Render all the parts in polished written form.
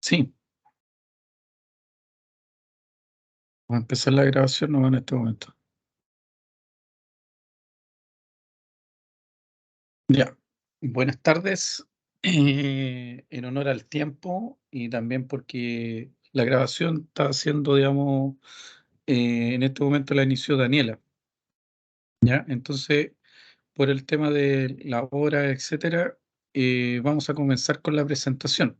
Sí, va a empezar la grabación, no en este momento. Ya, buenas tardes. En honor al tiempo y también porque la grabación está haciendo, digamos, en este momento la inició Daniela, ¿ya? Entonces, por el tema de la hora, etcétera, vamos a comenzar con la presentación.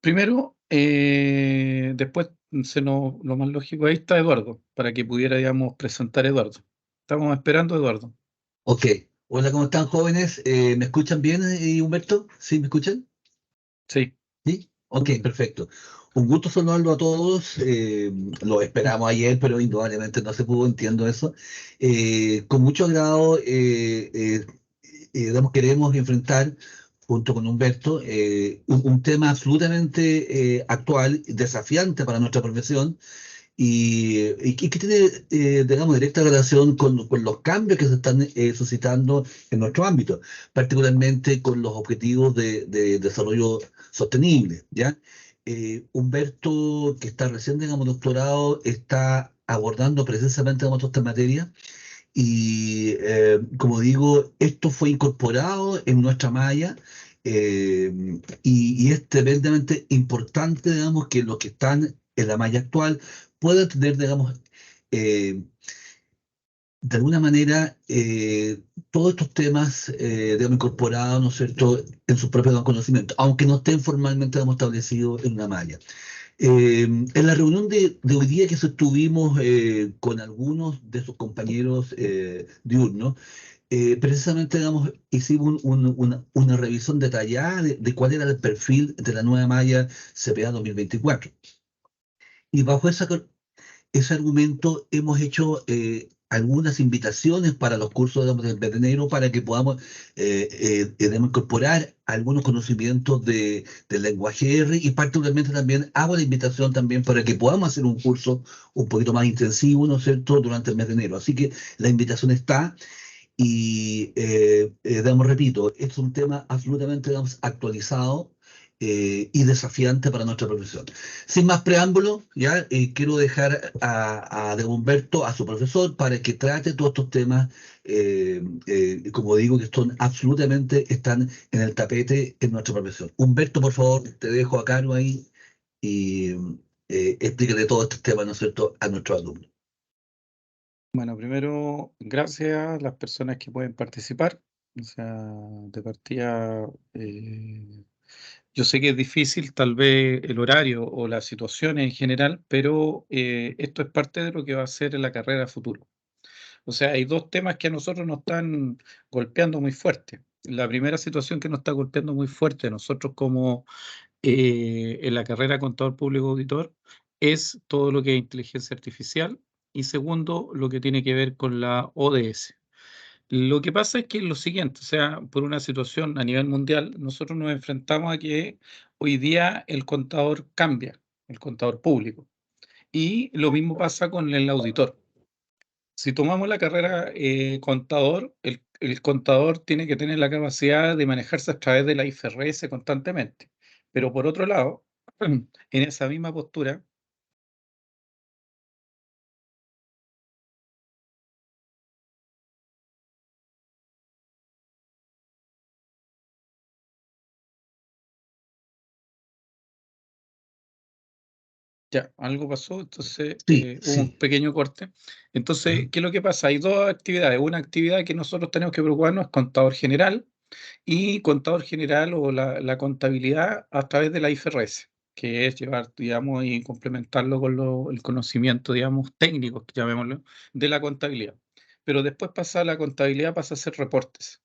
Primero, después, lo más lógico, ahí está Eduardo, para que pudiera, digamos, presentar a Eduardo. Estamos esperando a Eduardo. Ok. Hola, ¿cómo están, jóvenes? ¿Me escuchan bien, Humberto? ¿Sí, me escuchan? Sí. Sí. Ok, perfecto. Un gusto saludarlo a todos. Lo esperamos ayer, pero indudablemente no se pudo, entiendo eso. Con mucho agrado, queremos enfrentar, junto con Humberto, un tema absolutamente actual, desafiante para nuestra profesión y que tiene, digamos, directa relación con los cambios que se están suscitando en nuestro ámbito, particularmente con los objetivos de desarrollo sostenible, ¿ya? Humberto, que está recién, digamos, doctorado, está abordando precisamente, digamos, toda esta materia y, como digo, esto fue incorporado en nuestra malla. Y es tremendamente importante, digamos, que los que están en la malla actual puedan tener, digamos, eh, de alguna manera, todos estos temas, digamos, incorporados, ¿no es cierto?, en sus propios conocimientos, aunque no estén formalmente, digamos, establecidos en una malla. En la reunión de hoy día que sostuvimos con algunos de sus compañeros diurnos, precisamente, digamos, hicimos una revisión detallada de cuál era el perfil de la nueva malla CPA 2024. Y bajo ese argumento hemos hecho algunas invitaciones para los cursos, digamos, del mes de enero para que podamos digamos, incorporar algunos conocimientos del lenguaje R y particularmente también hago la invitación también para que podamos hacer un curso un poquito más intensivo, ¿no es cierto?, durante el mes de enero. Así que la invitación está y, digamos, repito, es un tema absolutamente, digamos, actualizado y desafiante para nuestra profesión. Sin más preámbulo, ya quiero dejar a de Humberto, a su profesor, para que trate todos estos temas, como digo, que son absolutamente, están en el tapete en nuestra profesión. Humberto, por favor, te dejo a cargo ahí y explícale todos estos temas, ¿no es cierto?, a nuestros alumnos. Bueno, primero, gracias a las personas que pueden participar. O sea, de partida, yo sé que es difícil tal vez el horario o la situación en general, pero esto es parte de lo que va a ser la carrera futuro. O sea, hay dos temas que a nosotros nos están golpeando muy fuerte. La primera situación que nos está golpeando muy fuerte a nosotros como en la carrera contador público auditor es todo lo que es inteligencia artificial y segundo, lo que tiene que ver con la ODS. Lo que pasa es que es lo siguiente, o sea, por una situación a nivel mundial, nosotros nos enfrentamos a que hoy día el contador cambia, el contador público, y lo mismo pasa con el auditor. Si tomamos la carrera contador, el contador tiene que tener la capacidad de manejarse a través de la IFRS constantemente. Pero por otro lado, en esa misma postura, ya, algo pasó, entonces Sí, hubo un sí. pequeño corte. Entonces, Ajá. ¿qué es lo que pasa? Hay dos actividades. Una actividad que nosotros tenemos que preocuparnos es contador general y contador general o la contabilidad a través de la IFRS, que es llevar, digamos, y complementarlo con el conocimiento, digamos, técnico, llamémoslo, de la contabilidad. Pero después pasa la contabilidad, pasa a ser reportes.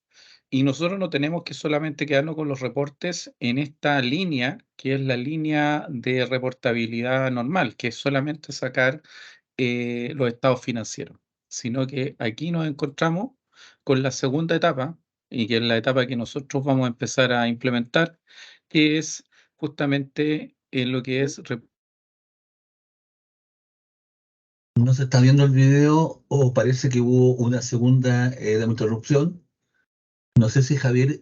Y nosotros no tenemos que solamente quedarnos con los reportes en esta línea, que es la línea de reportabilidad normal, que es solamente sacar los estados financieros, sino que aquí nos encontramos con la segunda etapa, y que es la etapa que nosotros vamos a empezar a implementar, que es justamente en lo que es... No se está viendo el video o parece que hubo una segunda interrupción. No sé si Javier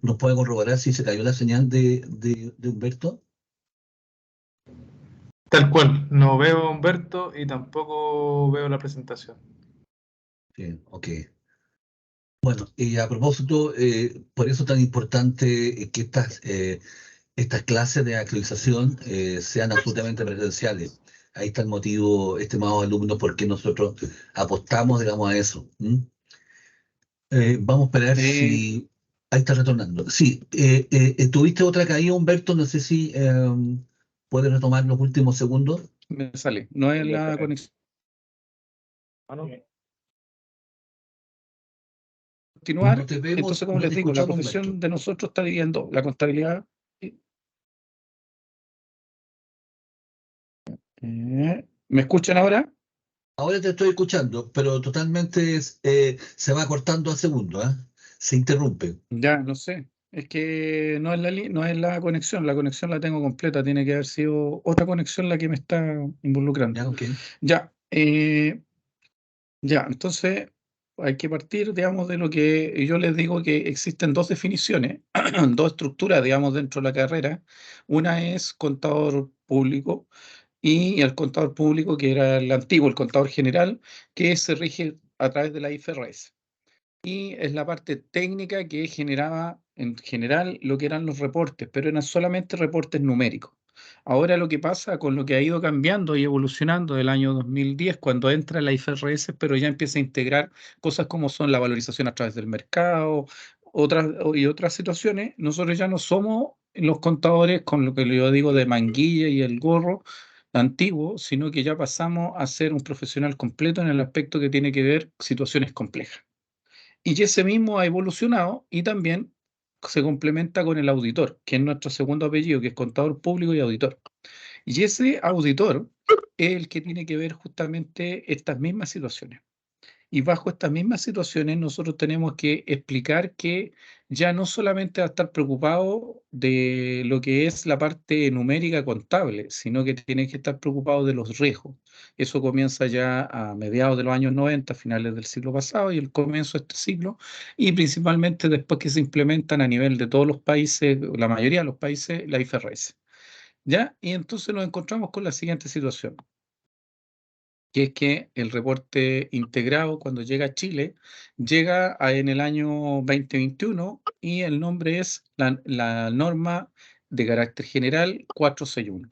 nos puede corroborar si se cayó la señal de Humberto. Tal cual, no veo a Humberto y tampoco veo la presentación. Sí, ok. Bueno, y a propósito, por eso es tan importante que estas clases de actualización sean absolutamente presenciales. Ahí está el motivo, estimados alumnos, por qué nosotros apostamos, digamos, a eso. ¿M? Vamos a esperar Eh, si... Ahí está retornando. Sí, ¿tuviste otra caída, Humberto? No sé si puedes retomar los últimos segundos. Me sale, no es la conexión. No Continuar, te vemos, entonces, como no les te digo, la escuchamos, Humberto. profesión de nosotros está dividiendo la contabilidad. ¿Me escuchan ahora? Ahora te estoy escuchando, pero totalmente se va cortando a segundo, ¿ah? Se interrumpe. Ya, no sé. Es que no es no es la conexión la tengo completa, tiene que haber sido otra conexión la que me está involucrando. Ya, ok. Ya, ya, entonces hay que partir, digamos, de lo que yo les digo que existen dos definiciones, dos estructuras, digamos, dentro de la carrera. Una es contador público y el contador público, que era el antiguo, el contador general, que se rige a través de la IFRS. Y es la parte técnica que generaba en general lo que eran los reportes, pero eran solamente reportes numéricos. Ahora lo que pasa con lo que ha ido cambiando y evolucionando del año 2010, cuando entra la IFRS, pero ya empieza a integrar cosas como son la valorización a través del mercado, otras situaciones, nosotros ya no somos los contadores con lo que yo digo de manguilla y el gorro antiguo, sino que ya pasamos a ser un profesional completo en el aspecto que tiene que ver situaciones complejas. Y ese mismo ha evolucionado y también se complementa con el auditor, que es nuestro segundo apellido, que es contador público y auditor. Y ese auditor es el que tiene que ver justamente estas mismas situaciones. Y bajo estas mismas situaciones nosotros tenemos que explicar que ya no solamente va a estar preocupado de lo que es la parte numérica contable, sino que tiene que estar preocupado de los riesgos. Eso comienza ya a mediados de los años 90, finales del siglo pasado y el comienzo de este siglo, y principalmente después que se implementan a nivel de todos los países, la mayoría de los países, la IFRS. ¿Ya? Y entonces nos encontramos con la siguiente situación, que es que el reporte integrado cuando llega a Chile en el año 2021 y el nombre es la norma de carácter general 461.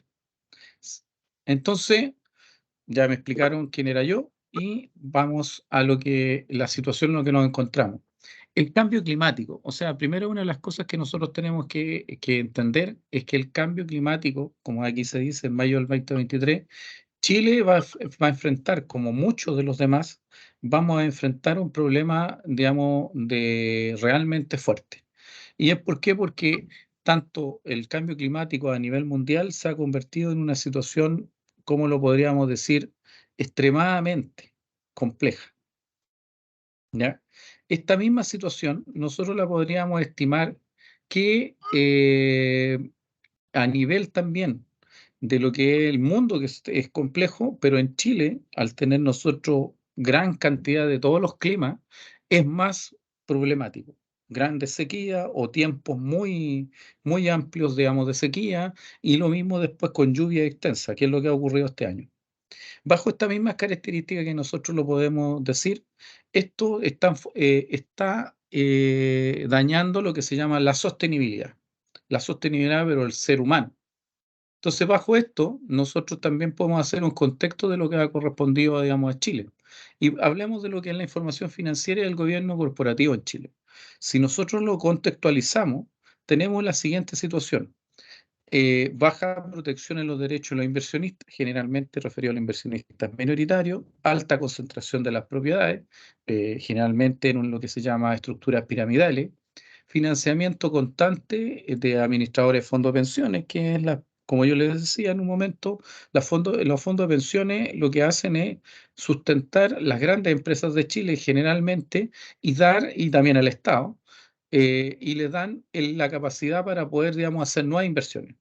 Entonces, ya me explicaron quién era yo y vamos a la situación en la que nos encontramos. El cambio climático, o sea, primero una de las cosas que nosotros tenemos que entender es que el cambio climático, como aquí se dice en mayo del 2023, Chile va a enfrentar, como muchos de los demás, vamos a enfrentar un problema, digamos, de realmente fuerte. ¿Y es por qué? Porque tanto el cambio climático a nivel mundial se ha convertido en una situación, ¿cómo lo podríamos decir? Extremadamente compleja, ¿ya? Esta misma situación nosotros la podríamos estimar que a nivel también de lo que es el mundo, que es complejo, pero en Chile, al tener nosotros gran cantidad de todos los climas, es más problemático. Grandes sequías o tiempos muy, muy amplios, digamos, de sequía, y lo mismo después con lluvia extensa, que es lo que ha ocurrido este año. Bajo estas mismas características que nosotros lo podemos decir, esto está dañando lo que se llama la sostenibilidad. La sostenibilidad, pero el ser humano. Entonces, bajo esto, nosotros también podemos hacer un contexto de lo que ha correspondido, digamos, a Chile. Y hablemos de lo que es la información financiera y el gobierno corporativo en Chile. Si nosotros lo contextualizamos, tenemos la siguiente situación. Baja protección en los derechos de los inversionistas, generalmente referido a los inversionistas minoritarios, alta concentración de las propiedades, generalmente en lo que se llama estructuras piramidales, financiamiento constante de administradores de fondos de pensiones, que es como yo les decía en un momento, los fondos de pensiones lo que hacen es sustentar las grandes empresas de Chile generalmente y también al Estado, y le dan la capacidad para poder, digamos, hacer nuevas inversiones.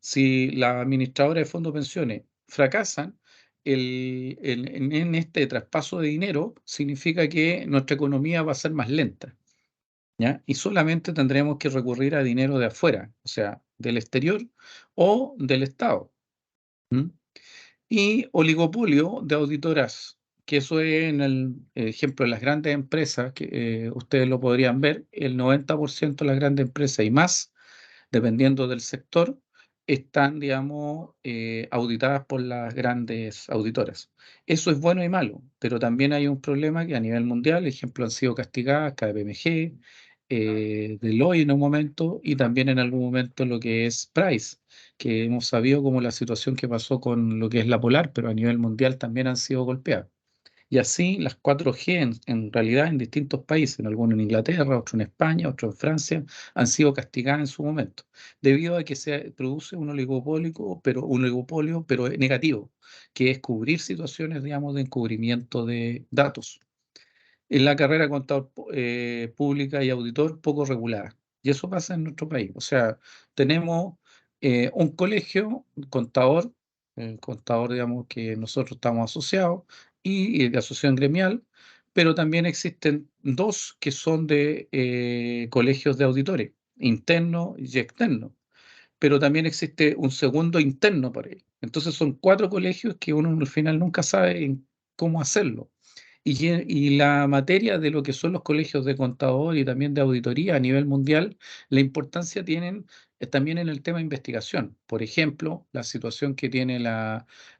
Si las administradoras de fondos de pensiones fracasan en este traspaso de dinero, significa que nuestra economía va a ser más lenta, ¿ya? Y solamente tendremos que recurrir a dinero de afuera, o sea, del exterior o del Estado. ¿Mm? Y oligopolio de auditoras, que eso es en el ejemplo de las grandes empresas, que ustedes lo podrían ver, el 90% de las grandes empresas y más, dependiendo del sector, están, digamos, auditadas por las grandes auditoras. Eso es bueno y malo, pero también hay un problema que a nivel mundial, ejemplo, han sido castigadas KPMG, Deloitte en un momento y también en algún momento lo que es Price, que hemos sabido como la situación que pasó con lo que es la Polar, pero a nivel mundial también han sido golpeadas. Y así las 4G en realidad en distintos países, en algunos en Inglaterra, otros en España, otros en Francia, han sido castigadas en su momento, debido a que se produce un oligopolio, pero negativo, que es cubrir situaciones, digamos, de encubrimiento de datos. En la carrera de contador pública y auditor poco regulada. Y eso pasa en nuestro país. O sea, tenemos un colegio, un contador, el contador, digamos, que nosotros estamos asociados, y de asociación gremial, pero también existen dos que son de colegios de auditores, interno y externo, pero también existe un segundo interno para ello. Entonces son cuatro colegios que uno al final nunca sabe cómo hacerlo. Y la materia de lo que son los colegios de contador y también de auditoría a nivel mundial, la importancia tienen también en el tema de investigación. Por ejemplo, la situación que tiene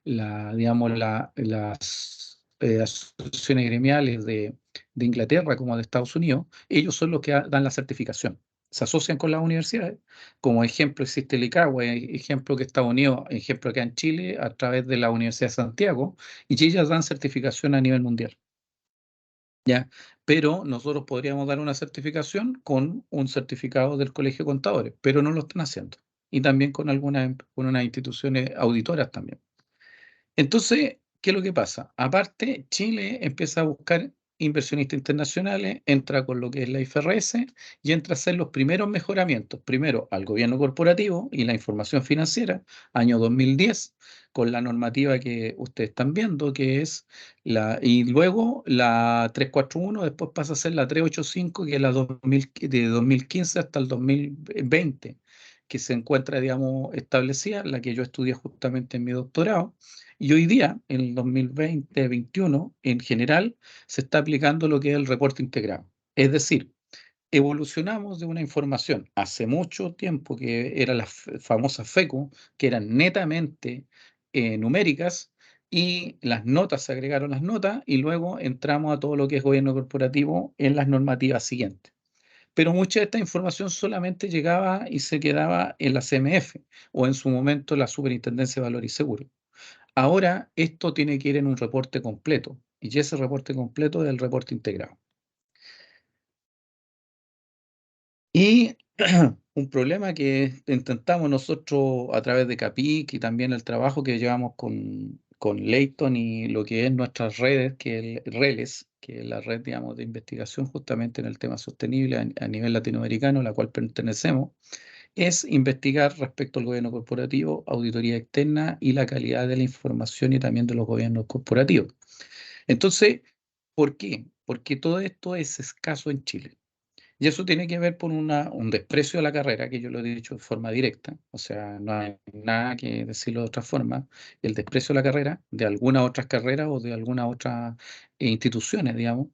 digamos, las asociaciones gremiales de Inglaterra como de Estados Unidos, ellos son los que dan la certificación. Se asocian con las universidades. Como ejemplo existe el ICAHUE, ejemplo que Estados Unidos, ejemplo acá en Chile, a través de la Universidad de Santiago, y ellas dan certificación a nivel mundial. ¿Ya? Pero nosotros podríamos dar una certificación con un certificado del Colegio de Contadores, pero no lo están haciendo. Y también con unas instituciones auditoras también. Entonces, ¿qué es lo que pasa? Aparte, Chile empieza a buscar inversionistas internacionales, entra con lo que es la IFRS y entra a hacer los primeros mejoramientos, primero al gobierno corporativo y la información financiera, año 2010, con la normativa que ustedes están viendo, que es y luego la 341, después pasa a ser la 385, que es la 2000 de 2015 hasta el 2020, que se encuentra, digamos, establecida, la que yo estudié justamente en mi doctorado. Y hoy día, en el 2020-2021, en general, se está aplicando lo que es el reporte integrado. Es decir, evolucionamos de una información hace mucho tiempo que eran las famosas FECU, que eran netamente numéricas, y las notas, se agregaron las notas, y luego entramos a todo lo que es gobierno corporativo en las normativas siguientes. Pero mucha de esta información solamente llegaba y se quedaba en la CMF o en su momento la Superintendencia de Valores y Seguros. Ahora esto tiene que ir en un reporte completo y ese reporte completo es el reporte integrado. Y un problema que intentamos nosotros a través de CAPIC y también el trabajo que llevamos con Leighton y lo que es nuestras redes, que es RELES, que es la red, digamos, de investigación justamente en el tema sostenible a nivel latinoamericano, a la cual pertenecemos, es investigar respecto al gobierno corporativo, auditoría externa y la calidad de la información y también de los gobiernos corporativos. Entonces, ¿por qué? Porque todo esto es escaso en Chile. Y eso tiene que ver por un desprecio a la carrera, que yo lo he dicho de forma directa, o sea, no hay nada que decirlo de otra forma, el desprecio a la carrera, de algunas otras carreras o de algunas otras instituciones, digamos,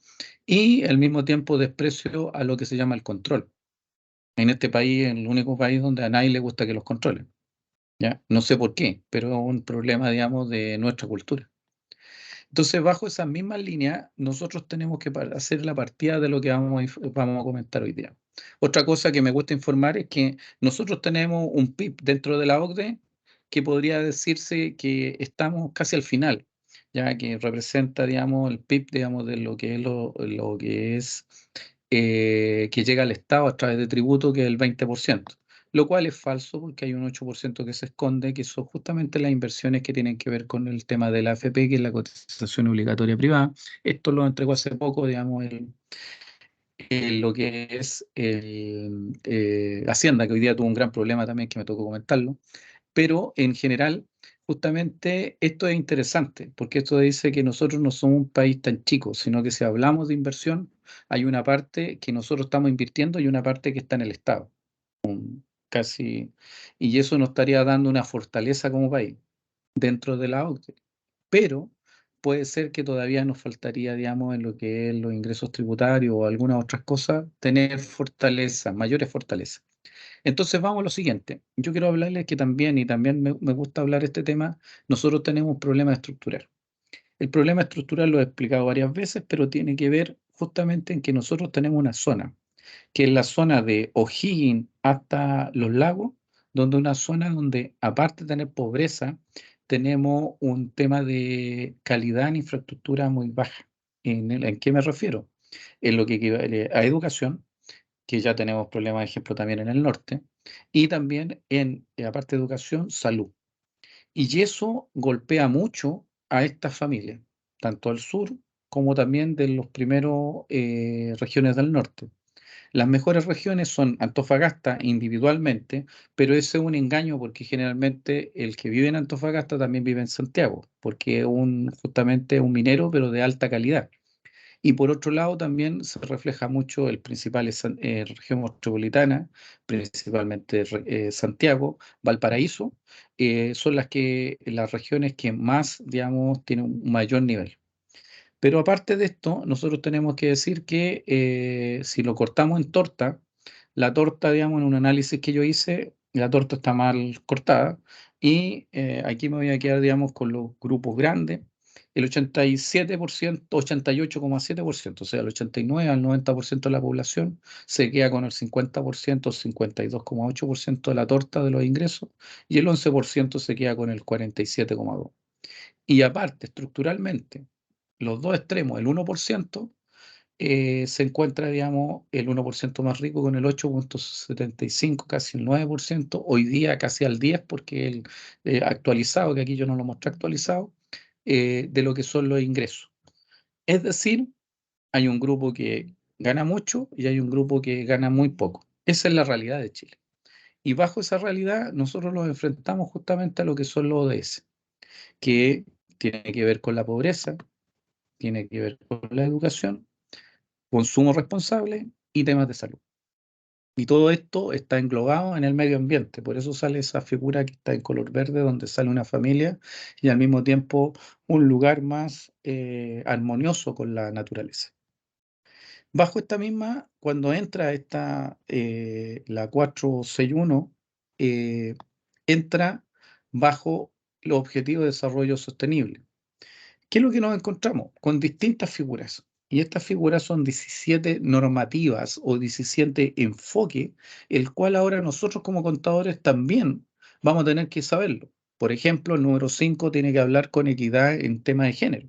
y al mismo tiempo desprecio a lo que se llama el control. En este país es el único país donde a nadie le gusta que los controlen, ¿ya? No sé por qué, pero es un problema, digamos, de nuestra cultura. Entonces, bajo esas mismas líneas, nosotros tenemos que hacer la partida de lo que vamos a comentar hoy día. Otra cosa que me gusta informar es que nosotros tenemos un PIB dentro de la OCDE que podría decirse que estamos casi al final, ya que representa, digamos, el PIB, digamos, de lo que es lo que es que llega al Estado a través de tributo, que es el 20%, lo cual es falso porque hay un 8% que se esconde, que son justamente las inversiones que tienen que ver con el tema de la AFP, que es la cotización obligatoria privada. Esto lo entregó hace poco, digamos, lo que es Hacienda, que hoy día tuvo un gran problema también, que me tocó comentarlo, pero en general, justamente esto es interesante, porque esto dice que nosotros no somos un país tan chico, sino que si hablamos de inversión, hay una parte que nosotros estamos invirtiendo y una parte que está en el Estado, casi, y eso nos estaría dando una fortaleza como país. dentro de la OCDE, pero puede ser que todavía nos faltaría, digamos, en lo que es los ingresos tributarios o algunas otras cosas, tener fortaleza, mayores fortalezas. Entonces vamos a lo siguiente. Yo quiero hablarles que también, y también me gusta hablar de este tema, nosotros tenemos un problema estructural. El problema estructural lo he explicado varias veces, pero tiene que ver justamente en que nosotros tenemos una zona, que es la zona de O'Higgins hasta los lagos, donde una zona donde, aparte de tener pobreza, tenemos un tema de calidad en infraestructura muy baja. ¿En qué me refiero? En lo que equivale a educación, que ya tenemos problemas, ejemplo, también en el norte, y también en, aparte de educación, salud. Y eso golpea mucho a estas familias, tanto al sur como también de los primeros regiones del norte. Las mejores regiones son Antofagasta individualmente, pero ese es un engaño porque generalmente el que vive en Antofagasta también vive en Santiago, porque es justamente un minero, pero de alta calidad. Y por otro lado también se refleja mucho el principal región metropolitana, principalmente Santiago, Valparaíso, son las regiones que más, digamos, tienen un mayor nivel. Pero aparte de esto, nosotros tenemos que decir que si lo cortamos en torta, la torta, digamos, en un análisis que yo hice, la torta está mal cortada y aquí me voy a quedar, digamos, con los grupos grandes. El 87%, 88,7%, o sea, el 89 al 90% de la población se queda con el 50%, 52,8% de la torta de los ingresos y el 11% se queda con el 47,2%. Y aparte, estructuralmente, los dos extremos, el 1%, se encuentra, digamos, el 1% más rico con el 8,75, casi el 9%, hoy día casi al 10%, porque el actualizado, que aquí yo no lo mostré actualizado, de lo que son los ingresos. Es decir, hay un grupo que gana mucho y hay un grupo que gana muy poco. Esa es la realidad de Chile. Y bajo esa realidad, nosotros nos enfrentamos justamente a lo que son los ODS, que tiene que ver con la pobreza, tiene que ver con la educación, consumo responsable y temas de salud. Y todo esto está englobado en el medio ambiente, por eso sale esa figura que está en color verde, donde sale una familia y al mismo tiempo un lugar más armonioso con la naturaleza. Bajo esta misma, cuando entra la 461, entra bajo los objetivos de desarrollo sostenible. ¿Qué es lo que nos encontramos? Con distintas figuras. Y estas figuras son 17 normativas o 17 enfoques, el cual ahora nosotros como contadores también vamos a tener que saberlo. Por ejemplo, el número 5 tiene que hablar con equidad en tema de género.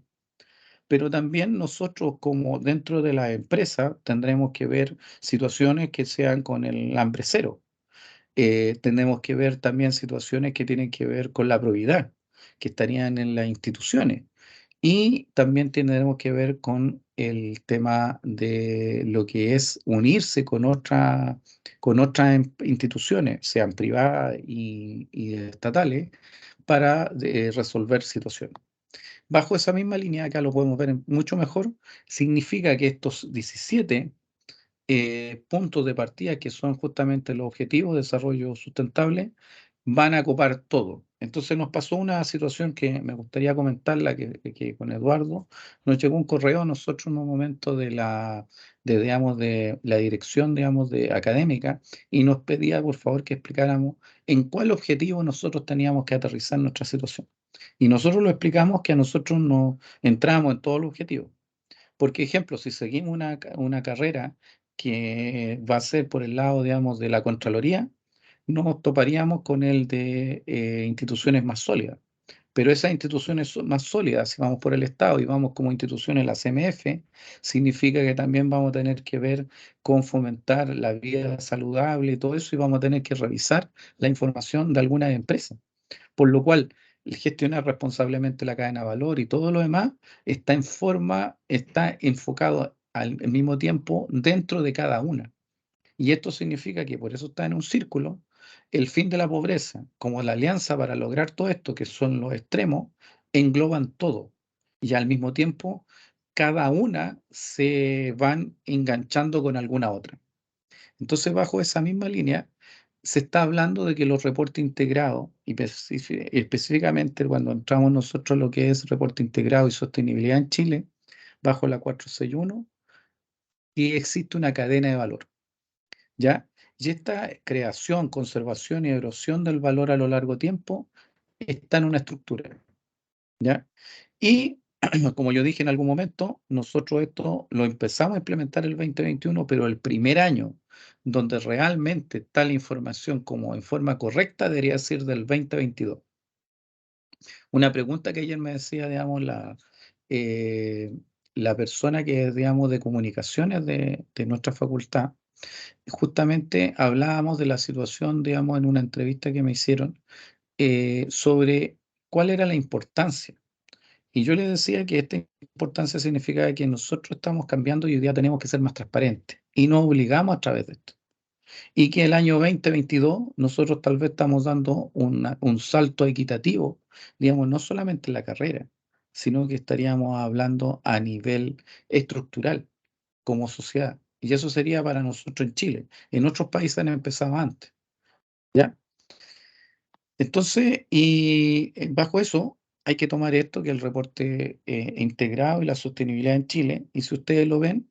Pero también nosotros como dentro de la empresa tendremos que ver situaciones que sean con el hambre cero. Tenemos que ver también situaciones que tienen que ver con la probidad, que estarían en las instituciones. Y también tendremos que ver con el tema de lo que es unirse con otras instituciones, sean privadas y estatales, para resolver situaciones. Bajo esa misma línea, acá lo podemos ver mucho mejor, significa que estos 17 puntos de partida, que son justamente los objetivos de desarrollo sustentable, van a copar todo. Entonces nos pasó una situación que me gustaría comentarla, que con Eduardo nos llegó un correo a nosotros en un momento digamos, de la dirección, digamos, de académica, y nos pedía por favor que explicáramos en cuál objetivo nosotros teníamos que aterrizar nuestra situación. Y nosotros lo explicamos que a nosotros no entramos en todos los objetivos. Porque, ejemplo, si seguimos una carrera que va a ser por el lado, digamos, de la Contraloría, nos toparíamos con el de instituciones más sólidas. Pero esas instituciones más sólidas, si vamos por el Estado y vamos como instituciones, la CMF, significa que también vamos a tener que ver con fomentar la vida saludable y todo eso, y vamos a tener que revisar la información de algunas empresas. Por lo cual, el gestionar responsablemente la cadena de valor y todo lo demás está enfocado al mismo tiempo dentro de cada una. Y esto significa que por eso está en un círculo, el fin de la pobreza, como la alianza para lograr todo esto, que son los extremos, engloban todo. Y al mismo tiempo, cada una se van enganchando con alguna otra. Entonces, bajo esa misma línea, se está hablando de que los reportes integrados, y específicamente cuando entramos nosotros en lo que es reporte integrado y sostenibilidad en Chile, bajo la 461, y existe una cadena de valor, ¿ya? Y esta creación, conservación y erosión del valor a lo largo tiempo está en una estructura, ¿ya? Y como yo dije en algún momento, nosotros esto lo empezamos a implementar el 2021, pero el primer año donde realmente está la información como en forma correcta debería ser del 2022. Una pregunta que ayer me decía, digamos, eh, la persona que es, digamos, de comunicaciones de nuestra facultad, justamente hablábamos de la situación, digamos, en una entrevista que me hicieron sobre cuál era la importancia. Y yo le decía que esta importancia significa que nosotros estamos cambiando y hoy día tenemos que ser más transparentes y nos obligamos a través de esto. Y que el año 2022 nosotros tal vez estamos dando un salto equitativo, digamos, no solamente en la carrera, sino que estaríamos hablando a nivel estructural como sociedad. Y eso sería para nosotros en Chile. En otros países han empezado antes, ¿ya? Entonces, y bajo eso hay que tomar esto, que el reporte integrado y la sostenibilidad en Chile, y si ustedes lo ven,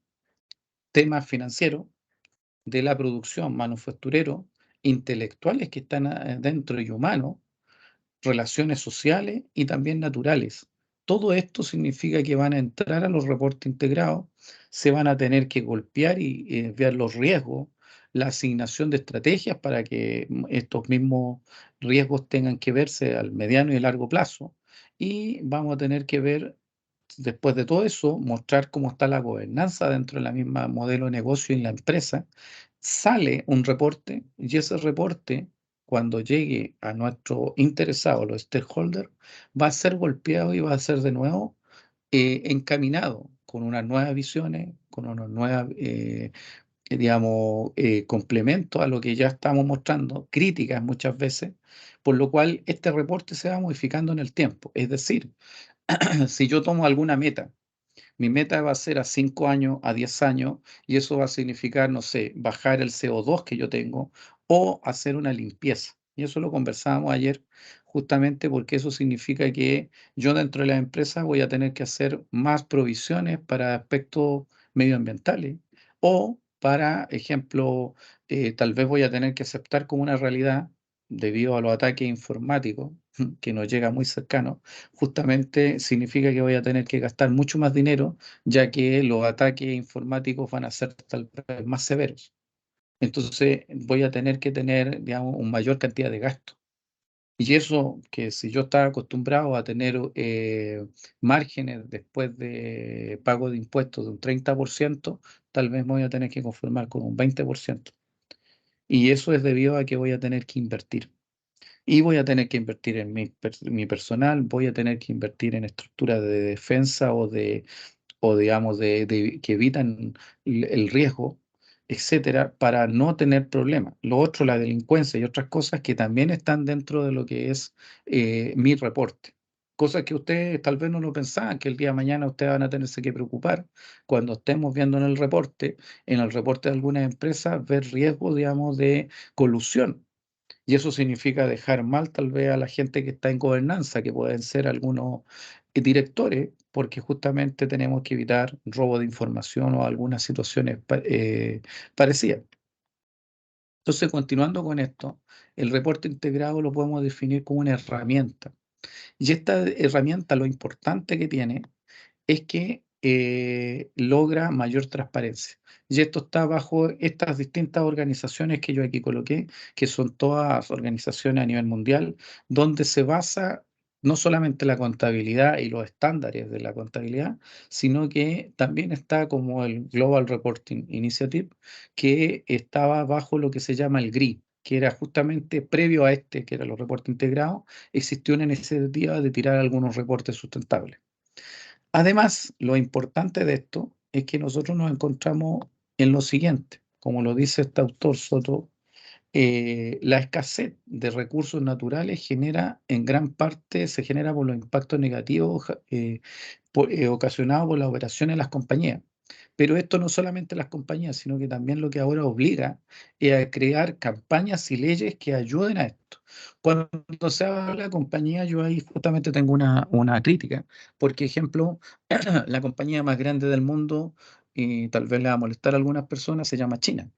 temas financieros, de la producción, manufacturero, intelectuales que están dentro y humanos, relaciones sociales y también naturales. Todo esto significa que van a entrar a los reportes integrados, se van a tener que golpear y ver los riesgos, la asignación de estrategias para que estos mismos riesgos tengan que verse al mediano y largo plazo. Y vamos a tener que ver, después de todo eso, mostrar cómo está la gobernanza dentro de la misma modelo de negocio y la empresa. Sale un reporte y ese reporte cuando llegue a nuestro interesado, los stakeholders, va a ser golpeado y va a ser de nuevo encaminado con unas nuevas visiones, con unos nuevos, digamos, complementos a lo que ya estamos mostrando, críticas muchas veces, por lo cual este reporte se va modificando en el tiempo. Es decir, si yo tomo alguna meta, mi meta va a ser a 5 años, a 10 años, y eso va a significar, no sé, bajar el CO2 que yo tengo o hacer una limpieza. Y eso lo conversábamos ayer, justamente porque eso significa que yo dentro de la empresa voy a tener que hacer más provisiones para aspectos medioambientales o para ejemplo, tal vez voy a tener que aceptar como una realidad debido a los ataques informáticos que nos llega muy cercano, justamente significa que voy a tener que gastar mucho más dinero, ya que los ataques informáticos van a ser tal vez más severos. Entonces voy a tener que tener, digamos, una mayor cantidad de gastos. Y eso que si yo estaba acostumbrado a tener márgenes después de pago de impuestos de un 30%, tal vez me voy a tener que conformar con un 20%. Y eso es debido a que voy a tener que invertir. Y voy a tener que invertir en mi personal, voy a tener que invertir en estructuras de defensa o digamos, que evitan el riesgo, etcétera, para no tener problemas. Lo otro, la delincuencia y otras cosas que también están dentro de lo que es mi reporte. Cosas que ustedes tal vez no lo pensaban, que el día de mañana ustedes van a tenerse que preocupar cuando estemos viendo en el reporte de algunas empresas, ver riesgos, digamos, de colusión y eso significa dejar mal tal vez a la gente que está en gobernanza, que pueden ser algunos directores, porque justamente tenemos que evitar robo de información o algunas situaciones parecidas. Entonces, continuando con esto, el reporte integrado lo podemos definir como una herramienta. Y esta herramienta, lo importante que tiene es que logra mayor transparencia. Y esto está bajo estas distintas organizaciones que yo aquí coloqué, que son todas organizaciones a nivel mundial, donde se basa no solamente la contabilidad y los estándares de la contabilidad, sino que también está como el Global Reporting Initiative, que estaba bajo lo que se llama el GRI, que era justamente previo a este, que era los reportes integrados, existió una iniciativa de tirar algunos reportes sustentables. Además, lo importante de esto es que nosotros nos encontramos en lo siguiente, como lo dice este autor Soto, la escasez de recursos naturales genera en gran parte, se genera por los impactos negativos ocasionados por las operaciones de las compañías. Pero esto no solamente las compañías, sino que también lo que ahora obliga es a crear campañas y leyes que ayuden a esto. Cuando se habla de compañía, yo ahí justamente tengo una crítica, porque, ejemplo, la compañía más grande del mundo, y tal vez le va a molestar a algunas personas, se llama China.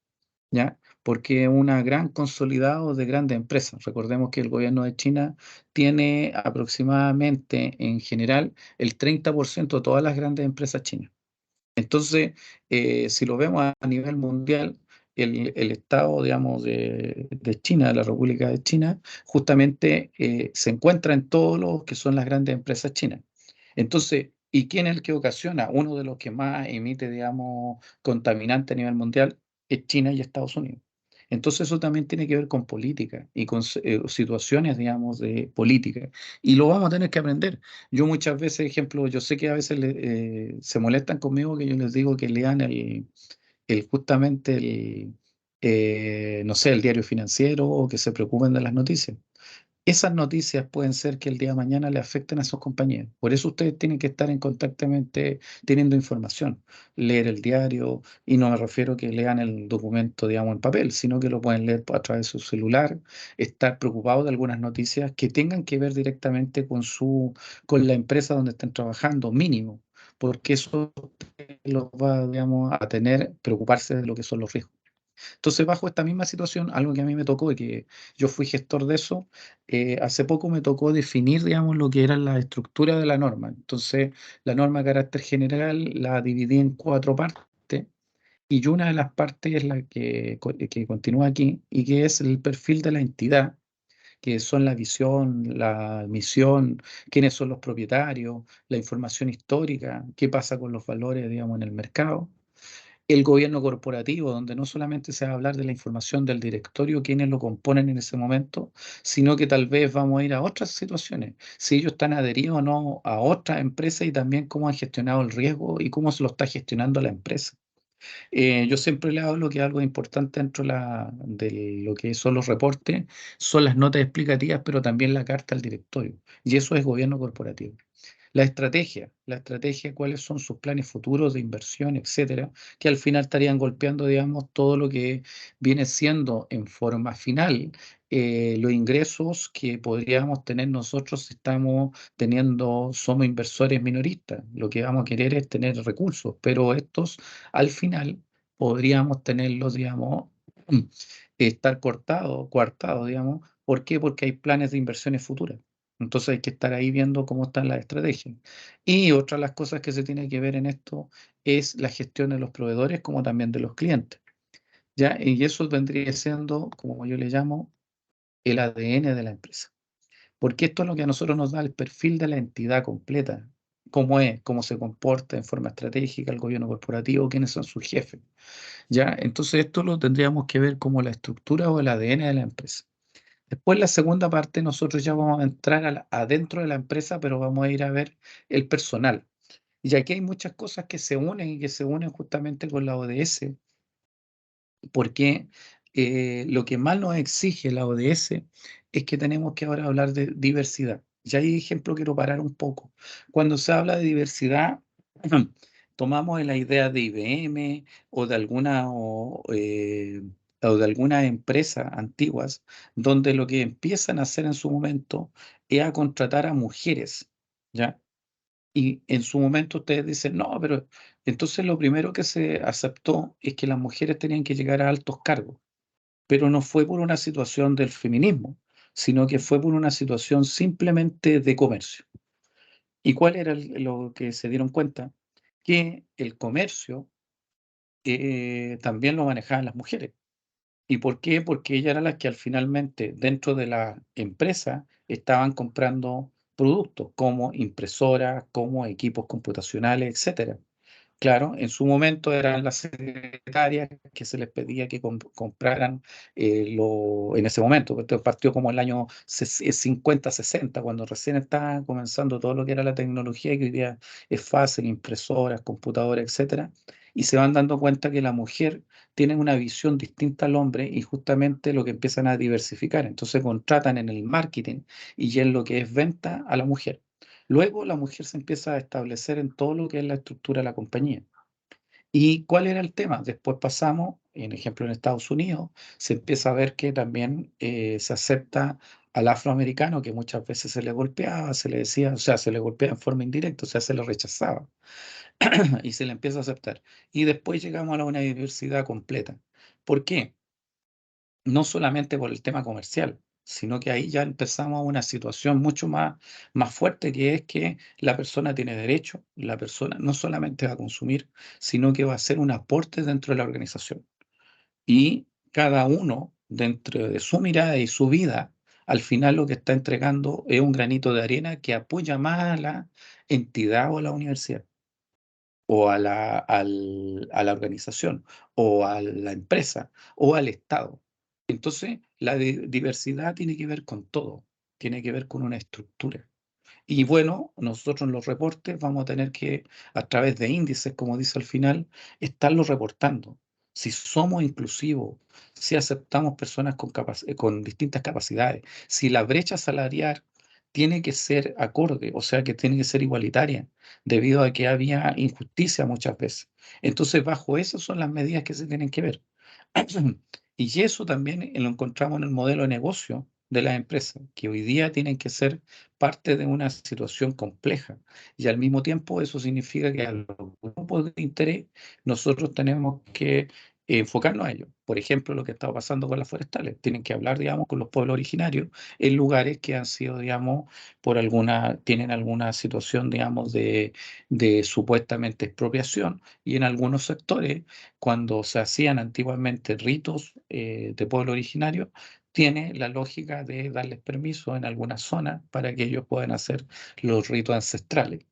¿Ya? Porque es una gran consolidado de grandes empresas. Recordemos que el gobierno de China tiene aproximadamente, en general, el 30% de todas las grandes empresas chinas. Entonces, si lo vemos a nivel mundial, el Estado, digamos, de China, de la República de China, justamente se encuentra en todos los que son las grandes empresas chinas. Entonces, ¿y quién es el que ocasiona? Uno de los que más emite, digamos, contaminante a nivel mundial es China y Estados Unidos. Entonces, eso también tiene que ver con política y con situaciones, digamos, de política. Y lo vamos a tener que aprender. Yo muchas veces, ejemplo, yo sé que a veces se molestan conmigo que yo les digo que lean justamente no sé, el diario financiero o que se preocupen de las noticias. Esas noticias pueden ser que el día de mañana le afecten a sus compañeros. Por eso ustedes tienen que estar en constantemente teniendo información, leer el diario, y no me refiero que lean el documento, digamos, en papel, sino que lo pueden leer a través de su celular, estar preocupados de algunas noticias que tengan que ver directamente con la empresa donde estén trabajando, mínimo, porque eso los va, digamos, a tener, preocuparse de lo que son los riesgos. Entonces, bajo esta misma situación, algo que a mí me tocó y que yo fui gestor de eso, hace poco me tocó definir, digamos, lo que era la estructura de la norma. Entonces, la norma de carácter general la dividí en cuatro partes y una de las partes es la que continúa aquí y que es el perfil de la entidad, que son la visión, la misión, quiénes son los propietarios, la información histórica, qué pasa con los valores, digamos, en el mercado, el gobierno corporativo, donde no solamente se va a hablar de la información del directorio, quienes lo componen en ese momento, sino que tal vez vamos a ir a otras situaciones, si ellos están adheridos o no a otras empresas y también cómo han gestionado el riesgo y cómo se lo está gestionando la empresa. Yo siempre le hablo que algo importante dentro de lo que son los reportes son las notas explicativas, pero también la carta al directorio, y eso es gobierno corporativo. La estrategia, cuáles son sus planes futuros de inversión, etcétera, que al final estarían golpeando, digamos, todo lo que viene siendo en forma final los ingresos que podríamos tener nosotros si somos inversores minoristas. Lo que vamos a querer es tener recursos, pero estos al final podríamos tenerlos, digamos, estar cortados, coartados, digamos. ¿Por qué? Porque hay planes de inversiones futuras. Entonces hay que estar ahí viendo cómo están las estrategias. Y otra de las cosas que se tiene que ver en esto es la gestión de los proveedores como también de los clientes. ¿Ya? Y eso vendría siendo, como yo le llamo, el ADN de la empresa. Porque esto es lo que a nosotros nos da el perfil de la entidad completa. Cómo es, cómo se comporta en forma estratégica el gobierno corporativo, quiénes son sus jefes. ¿Ya? Entonces esto lo tendríamos que ver como la estructura o el ADN de la empresa. Después, la segunda parte, nosotros ya vamos a entrar adentro de la empresa, pero vamos a ir a ver el personal. Y aquí hay muchas cosas que se unen y que se unen justamente con la ODS, porque lo que más nos exige la ODS es que tenemos que ahora hablar de diversidad. Ya hay ejemplo, quiero parar un poco. Cuando se habla de diversidad, tomamos la idea de IBM o de o de algunas empresas antiguas, donde lo que empiezan a hacer en su momento es a contratar a mujeres, ¿ya? Y en su momento ustedes dicen, no, pero entonces lo primero que se aceptó es que las mujeres tenían que llegar a altos cargos, pero no fue por una situación del feminismo, sino que fue por una situación simplemente de comercio. ¿Y cuál era lo que se dieron cuenta? Que el comercio también lo manejaban las mujeres. ¿Y por qué? Porque ellas eran las que al finalmente dentro de la empresa estaban comprando productos como impresoras, como equipos computacionales, etcétera. Claro, en su momento eran las secretarias que se les pedía que compraran en ese momento, porque esto partió como el año 50, 60, cuando recién estaba comenzando todo lo que era la tecnología, que hoy día es fácil, impresoras, computadoras, etcétera, y se van dando cuenta que la mujer tiene una visión distinta al hombre y justamente lo que empiezan a diversificar. Entonces contratan en el marketing y en lo que es venta a la mujer. Luego la mujer se empieza a establecer en todo lo que es la estructura de la compañía. ¿Y cuál era el tema? Después pasamos, en ejemplo en Estados Unidos, se empieza a ver que también se acepta al afroamericano, que muchas veces se le golpeaba, se le decía, o sea, se le golpeaba en forma indirecta, o sea, se le rechazaba y se le empieza a aceptar. Y después llegamos a una diversidad completa. ¿Por qué? No solamente por el tema comercial, sino que ahí ya empezamos a una situación mucho más fuerte, que es que la persona tiene derecho, la persona no solamente va a consumir, sino que va a hacer un aporte dentro de la organización. Y cada uno, dentro de su mirada y su vida, al final lo que está entregando es un granito de arena que apoya más a la entidad o a la universidad o a la organización, o a la empresa, o al Estado. Entonces, la diversidad tiene que ver con todo, tiene que ver con una estructura. Y bueno, nosotros en los reportes vamos a tener que, a través de índices, como dice al final, estarlos reportando. Si somos inclusivos, si aceptamos personas con distintas capacidades, si la brecha salarial tiene que ser acorde, o sea, que tiene que ser igualitaria, debido a que había injusticia muchas veces. Entonces, bajo esas son las medidas que se tienen que ver. Y eso también lo encontramos en el modelo de negocio de las empresas, que hoy día tienen que ser parte de una situación compleja. Y al mismo tiempo eso significa que a los grupos de interés nosotros tenemos que enfocarnos a ello. Por ejemplo, lo que está pasando con las forestales. Tienen que hablar, digamos, con los pueblos originarios en lugares que han sido, digamos, tienen alguna situación, digamos, de supuestamente expropiación, y en algunos sectores cuando se hacían antiguamente ritos de pueblo originario, tiene la lógica de darles permiso en algunas zonas para que ellos puedan hacer los ritos ancestrales.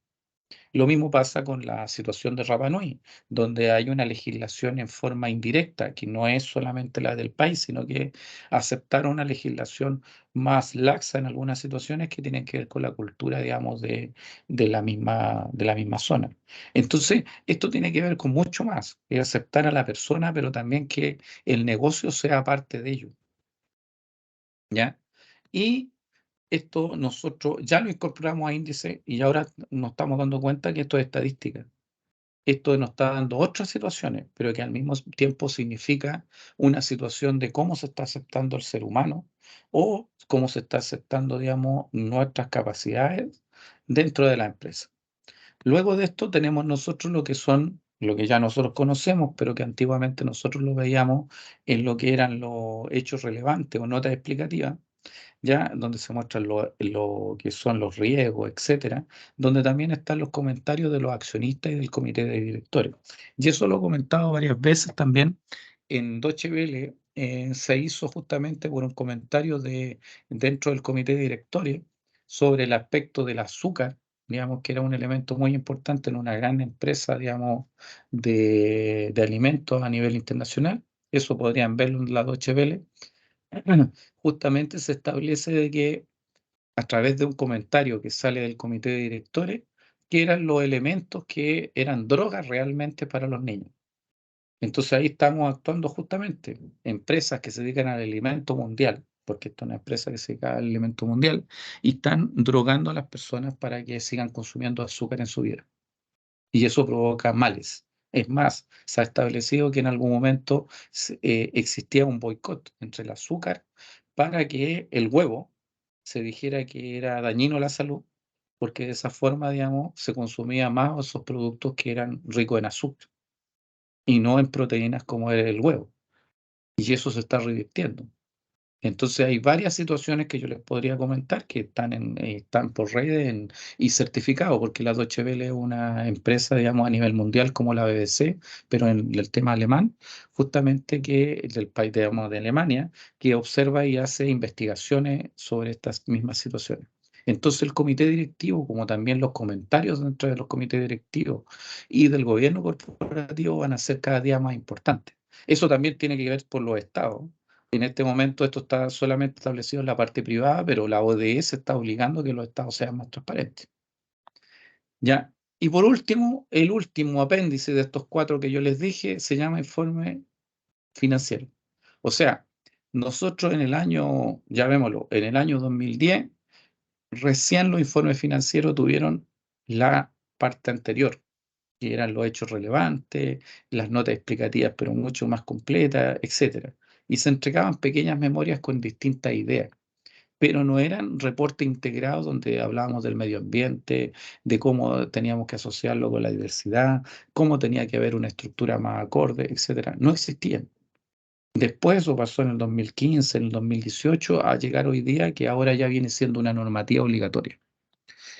Lo mismo pasa con la situación de Rapa Nui, donde hay una legislación en forma indirecta, que no es solamente la del país, sino que aceptaron una legislación más laxa en algunas situaciones que tienen que ver con la cultura, digamos, de la misma zona. Entonces, esto tiene que ver con mucho más, es aceptar a la persona, pero también que el negocio sea parte de ello, ¿ya? Y esto nosotros ya lo incorporamos a índice y ahora nos estamos dando cuenta que esto es estadística. Esto nos está dando otras situaciones, pero que al mismo tiempo significa una situación de cómo se está aceptando el ser humano o cómo se está aceptando, digamos, nuestras capacidades dentro de la empresa. Luego de esto tenemos nosotros lo que ya nosotros conocemos, pero que antiguamente nosotros lo veíamos en lo que eran los hechos relevantes o notas explicativas, ya donde se muestran lo que son los riesgos, etcétera, donde también están los comentarios de los accionistas y del comité de directores. Y eso lo he comentado varias veces también en Deutsche Welle. Se hizo justamente por un comentario dentro del comité de directores sobre el aspecto del azúcar, digamos que era un elemento muy importante en una gran empresa, digamos, de alimentos a nivel internacional. Eso podrían verlo en la Deutsche Welle. Justamente se establece de que a través de un comentario que sale del comité de directores, que eran los elementos que eran drogas realmente para los niños. Entonces ahí estamos actuando justamente empresas que se dedican al alimento mundial, porque esta es una empresa que se dedica al alimento mundial, y están drogando a las personas para que sigan consumiendo azúcar en su vida, y eso provoca males. Es más, se ha establecido que en algún momento existía un boicot entre el azúcar para que el huevo se dijera que era dañino a la salud, porque de esa forma, digamos, se consumía más esos productos que eran ricos en azúcar y no en proteínas como era el huevo. Y eso se está revirtiendo. Entonces hay varias situaciones que yo les podría comentar que están por redes y certificados, porque la Deutsche Welle es una empresa, digamos, a nivel mundial como la BBC, pero en el tema alemán, justamente que del país, digamos, de Alemania, que observa y hace investigaciones sobre estas mismas situaciones. Entonces el comité directivo, como también los comentarios dentro de los comités directivos y del gobierno corporativo, van a ser cada día más importantes. Eso también tiene que ver por los estados. En este momento esto está solamente establecido en la parte privada, pero la ODS está obligando a que los estados sean más transparentes. ¿Ya? Y por último, el último apéndice de estos cuatro que yo les dije se llama informe financiero. O sea, nosotros en el año, ya vémoslo, en el año 2010, recién los informes financieros tuvieron la parte anterior. que eran los hechos relevantes, las notas explicativas, pero mucho más completas, etcétera. Y se entregaban pequeñas memorias con distintas ideas, pero no eran reportes integrados donde hablábamos del medio ambiente, de cómo teníamos que asociarlo con la diversidad, cómo tenía que haber una estructura más acorde, etcétera. No existían. Después, eso pasó en el 2015, en el 2018, a llegar hoy día que ahora ya viene siendo una normativa obligatoria.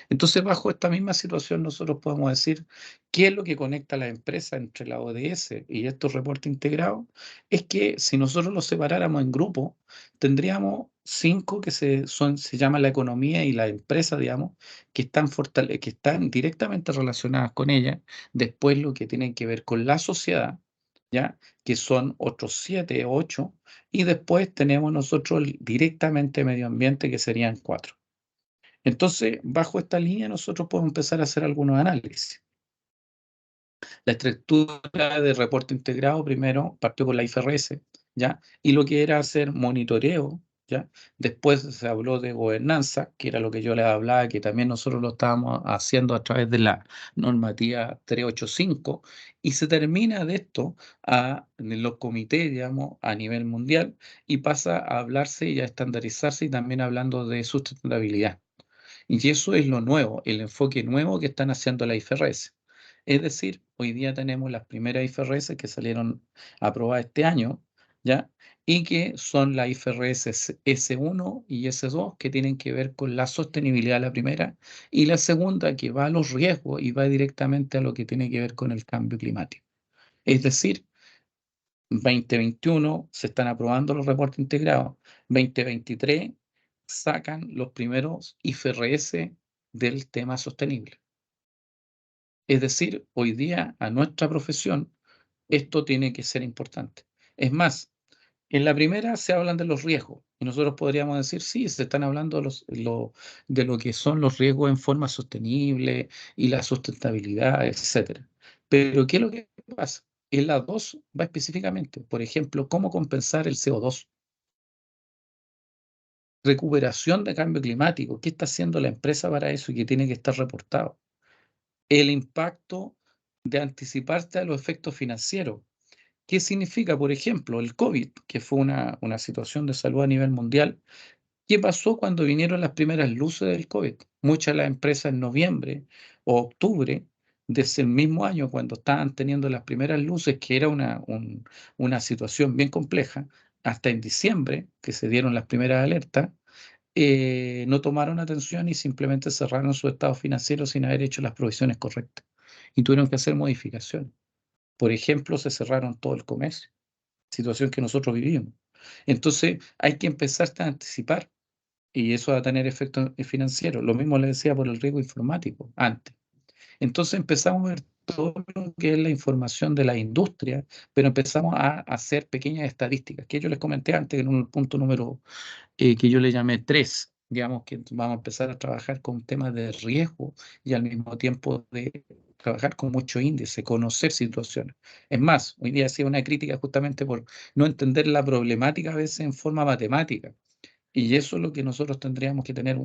Entonces, bajo esta misma situación, nosotros podemos decir qué es lo que conecta a la empresa entre la ODS y estos reportes integrados. Es que si nosotros los separáramos en grupos, tendríamos cinco que se llaman la economía y la empresa, digamos, que están directamente relacionadas con ella. Después, lo que tienen que ver con la sociedad, ¿ya? Que son otros 7 o 8. Y después tenemos nosotros directamente medio ambiente, que serían 4. Entonces, bajo esta línea, nosotros podemos empezar a hacer algunos análisis. La estructura de reporte integrado primero partió con la IFRS, ¿ya? Y lo que era hacer monitoreo, ¿ya? Después se habló de gobernanza, que era lo que yo les hablaba, que también nosotros lo estábamos haciendo a través de la normativa 385, y se termina de esto en los comités, digamos, a nivel mundial, y pasa a hablarse y a estandarizarse, y también hablando de sustentabilidad. Y eso es lo nuevo, el enfoque nuevo que están haciendo la IFRS. Es decir, hoy día tenemos las primeras IFRS que salieron aprobadas este año, ¿ya? Y que son la IFRS S1 y S2, que tienen que ver con la sostenibilidad, la primera, y la segunda, que va a los riesgos y va directamente a lo que tiene que ver con el cambio climático. Es decir, 2021 se están aprobando los reportes integrados. 2023 sacan los primeros IFRS del tema sostenible. Es decir, hoy día a nuestra profesión esto tiene que ser importante. Es más, en la primera se hablan de los riesgos y nosotros podríamos decir, sí, se están hablando de lo que son los riesgos en forma sostenible y la sustentabilidad, etcétera. Pero ¿qué es lo que pasa? En la 2 va específicamente, por ejemplo, cómo compensar el CO2, recuperación de cambio climático, qué está haciendo la empresa para eso y qué tiene que estar reportado. El impacto de anticiparte a los efectos financieros. ¿Qué significa, por ejemplo, el COVID, que fue una situación de salud a nivel mundial? ¿Qué pasó cuando vinieron las primeras luces del COVID? Muchas de las empresas en noviembre o octubre de ese mismo año, cuando estaban teniendo las primeras luces, que era una situación bien compleja, hasta en diciembre, que se dieron las primeras alertas, no tomaron atención y simplemente cerraron su estado financiero sin haber hecho las provisiones correctas. Y tuvieron que hacer modificaciones. Por ejemplo, se cerraron todo el comercio, situación que nosotros vivimos. Entonces, hay que empezar a anticipar y eso va a tener efectos financieros. Lo mismo le decía por el riesgo informático antes. Entonces empezamos a ver todo lo que es la información de la industria, pero empezamos a hacer pequeñas estadísticas, que yo les comenté antes en un punto número que yo le llamé 3. Digamos que vamos a empezar a trabajar con temas de riesgo y al mismo tiempo de trabajar con mucho índice, conocer situaciones. Es más, hoy día hacía una crítica justamente por no entender la problemática a veces en forma matemática. Y eso es lo que nosotros tendríamos que tener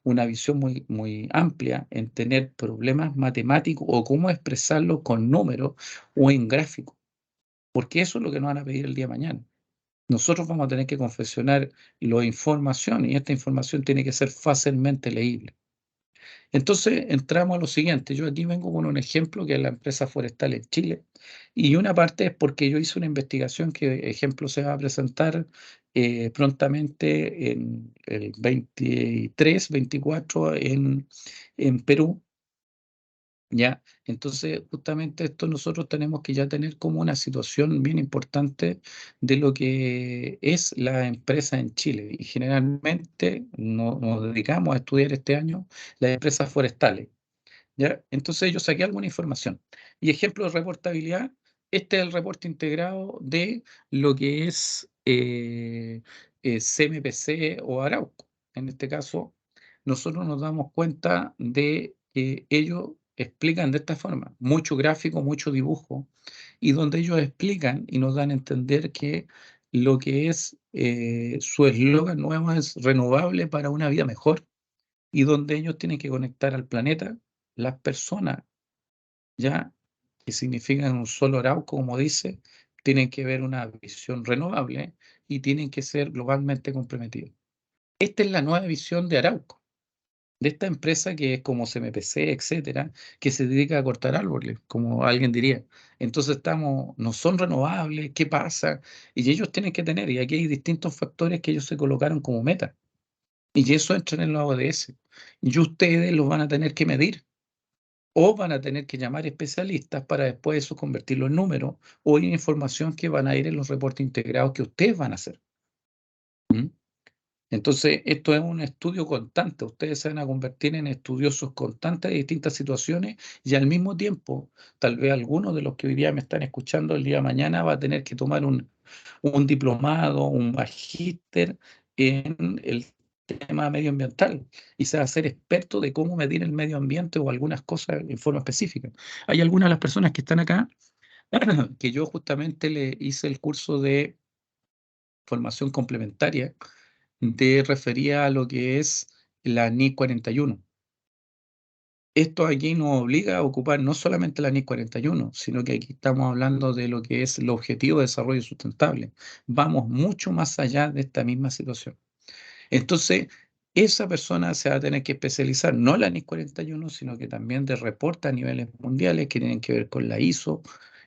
una visión muy, muy amplia en tener problemas matemáticos o cómo expresarlo con números o en gráficos, porque eso es lo que nos van a pedir el día de mañana. Nosotros vamos a tener que confeccionar la información y esta información tiene que ser fácilmente leíble. Entonces entramos a lo siguiente. Yo aquí vengo con un ejemplo que es la empresa forestal en Chile y una parte es porque yo hice una investigación que ejemplo se va a presentar prontamente en el 23, 24 en Perú. ¿Ya? Entonces, justamente esto nosotros tenemos que ya tener como una situación bien importante de lo que es la empresa en Chile. Y generalmente nos dedicamos a estudiar este año las empresas forestales. ¿Ya? Entonces yo saqué alguna información. Y ejemplo de reportabilidad, este es el reporte integrado de lo que es CMPC o Arauco. En este caso, nosotros nos damos cuenta de que ellos explican de esta forma, mucho gráfico, mucho dibujo, y donde ellos explican y nos dan a entender que lo que es su eslogan nuevo es renovable para una vida mejor y donde ellos tienen que conectar al planeta, las personas, ¿ya? que significan un solo Arauco, como dice, tienen que ver una visión renovable y tienen que ser globalmente comprometidos. Esta es la nueva visión de Arauco, de esta empresa que es como CMPC, etcétera, que se dedica a cortar árboles, como alguien diría. Entonces no son renovables, ¿qué pasa? Y ellos tienen que tener, y aquí hay distintos factores que ellos se colocaron como meta, y eso entra en los ODS. Y ustedes los van a tener que medir, o van a tener que llamar especialistas para después eso convertirlo en números o en información que van a ir en los reportes integrados que ustedes van a hacer. ¿Mm? Entonces, esto es un estudio constante. Ustedes se van a convertir en estudiosos constantes de distintas situaciones y al mismo tiempo, tal vez algunos de los que hoy día me están escuchando el día de mañana va a tener que tomar un diplomado, un magíster en el tema medioambiental y se va a ser experto de cómo medir el medio ambiente o algunas cosas en forma específica. Hay algunas de las personas que están acá que yo justamente le hice el curso de formación complementaria de refería a lo que es la NIC 41. Esto aquí nos obliga a ocupar no solamente la NIC 41, sino que aquí estamos hablando de lo que es el Objetivo de Desarrollo Sustentable. Vamos mucho más allá de esta misma situación. Entonces, esa persona se va a tener que especializar no en la NIS 41, sino que también de reportes a niveles mundiales que tienen que ver con la ISO,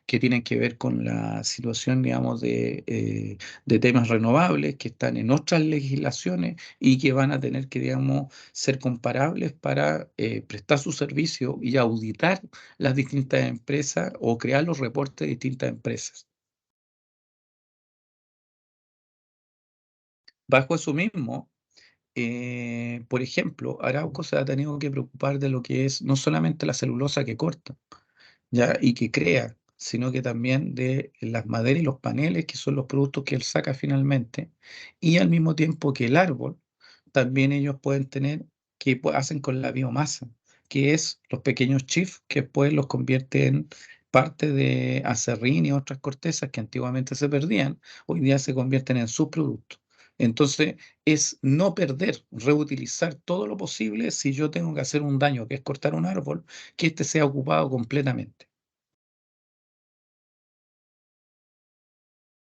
que tienen que ver con la situación, digamos, de temas renovables que están en otras legislaciones y que van a tener que, digamos, ser comparables para prestar su servicio y auditar las distintas empresas o crear los reportes de distintas empresas. Bajo eso mismo, por ejemplo, Arauco se ha tenido que preocupar de lo que es no solamente la celulosa que corta, ¿ya? Y que crea, sino que también de las maderas y los paneles, que son los productos que él saca finalmente, y al mismo tiempo que el árbol, también ellos pueden tener, hacen con la biomasa, que es los pequeños chips que después los convierte en parte de acerrín y otras cortezas que antiguamente se perdían, hoy día se convierten en subproductos. Entonces, es no perder, reutilizar todo lo posible si yo tengo que hacer un daño, que es cortar un árbol, que éste sea ocupado completamente.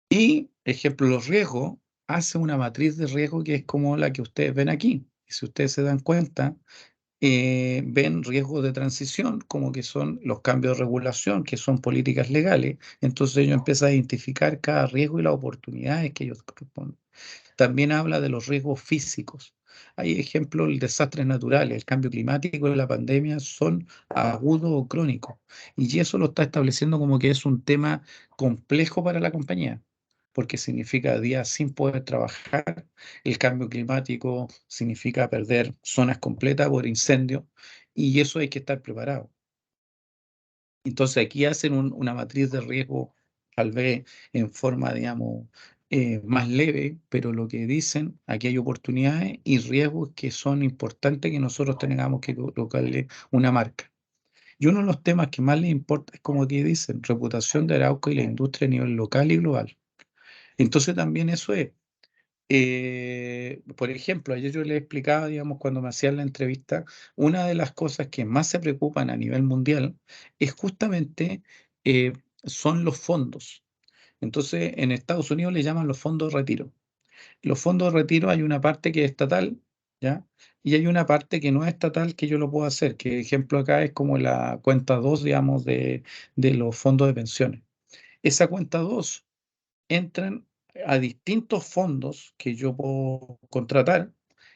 Y, ejemplo, los riesgos, hace una matriz de riesgo que es como la que ustedes ven aquí. Y si ustedes se dan cuenta, ven riesgos de transición, como que son los cambios de regulación, que son políticas legales. Entonces ellos empiezan a identificar cada riesgo y las oportunidades que ellos corresponden. También habla de los riesgos físicos. Hay ejemplos, el desastres naturales, el cambio climático y la pandemia son agudos o crónicos. Y eso lo está estableciendo como que es un tema complejo para la compañía, porque significa días sin poder trabajar, el cambio climático significa perder zonas completas por incendio, y eso hay que estar preparado. Entonces aquí hacen una matriz de riesgo, tal vez en forma, digamos, más leve, pero lo que dicen, aquí hay oportunidades y riesgos que son importantes que nosotros tengamos que colocarle una marca. Y uno de los temas que más les importa es, como que dicen, reputación de Arauco y la industria a nivel local y global. Entonces también eso es. Por ejemplo, ayer yo le explicaba, digamos, cuando me hacían la entrevista, una de las cosas que más se preocupan a nivel mundial es justamente eh, son los fondos. Entonces, en Estados Unidos le llaman los fondos de retiro. Los fondos de retiro hay una parte que es estatal, ¿ya? Y hay una parte que no es estatal que yo lo puedo hacer, que ejemplo acá es como la cuenta 2, digamos, de los fondos de pensiones. Esa cuenta 2 entran a distintos fondos que yo puedo contratar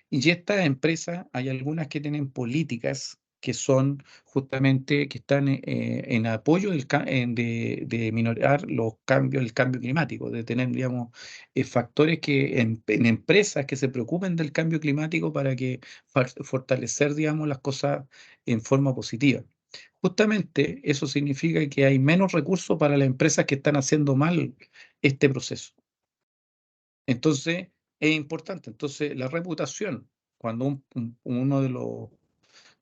y estas empresas, hay algunas que tienen políticas que son justamente que están en apoyo de minorar los cambios, el cambio climático, de tener, digamos, factores que en empresas que se preocupen del cambio climático para que fortalecer, digamos, las cosas en forma positiva. Justamente eso significa que hay menos recursos para las empresas que están haciendo mal este proceso. Entonces, es importante. Entonces, la reputación, cuando uno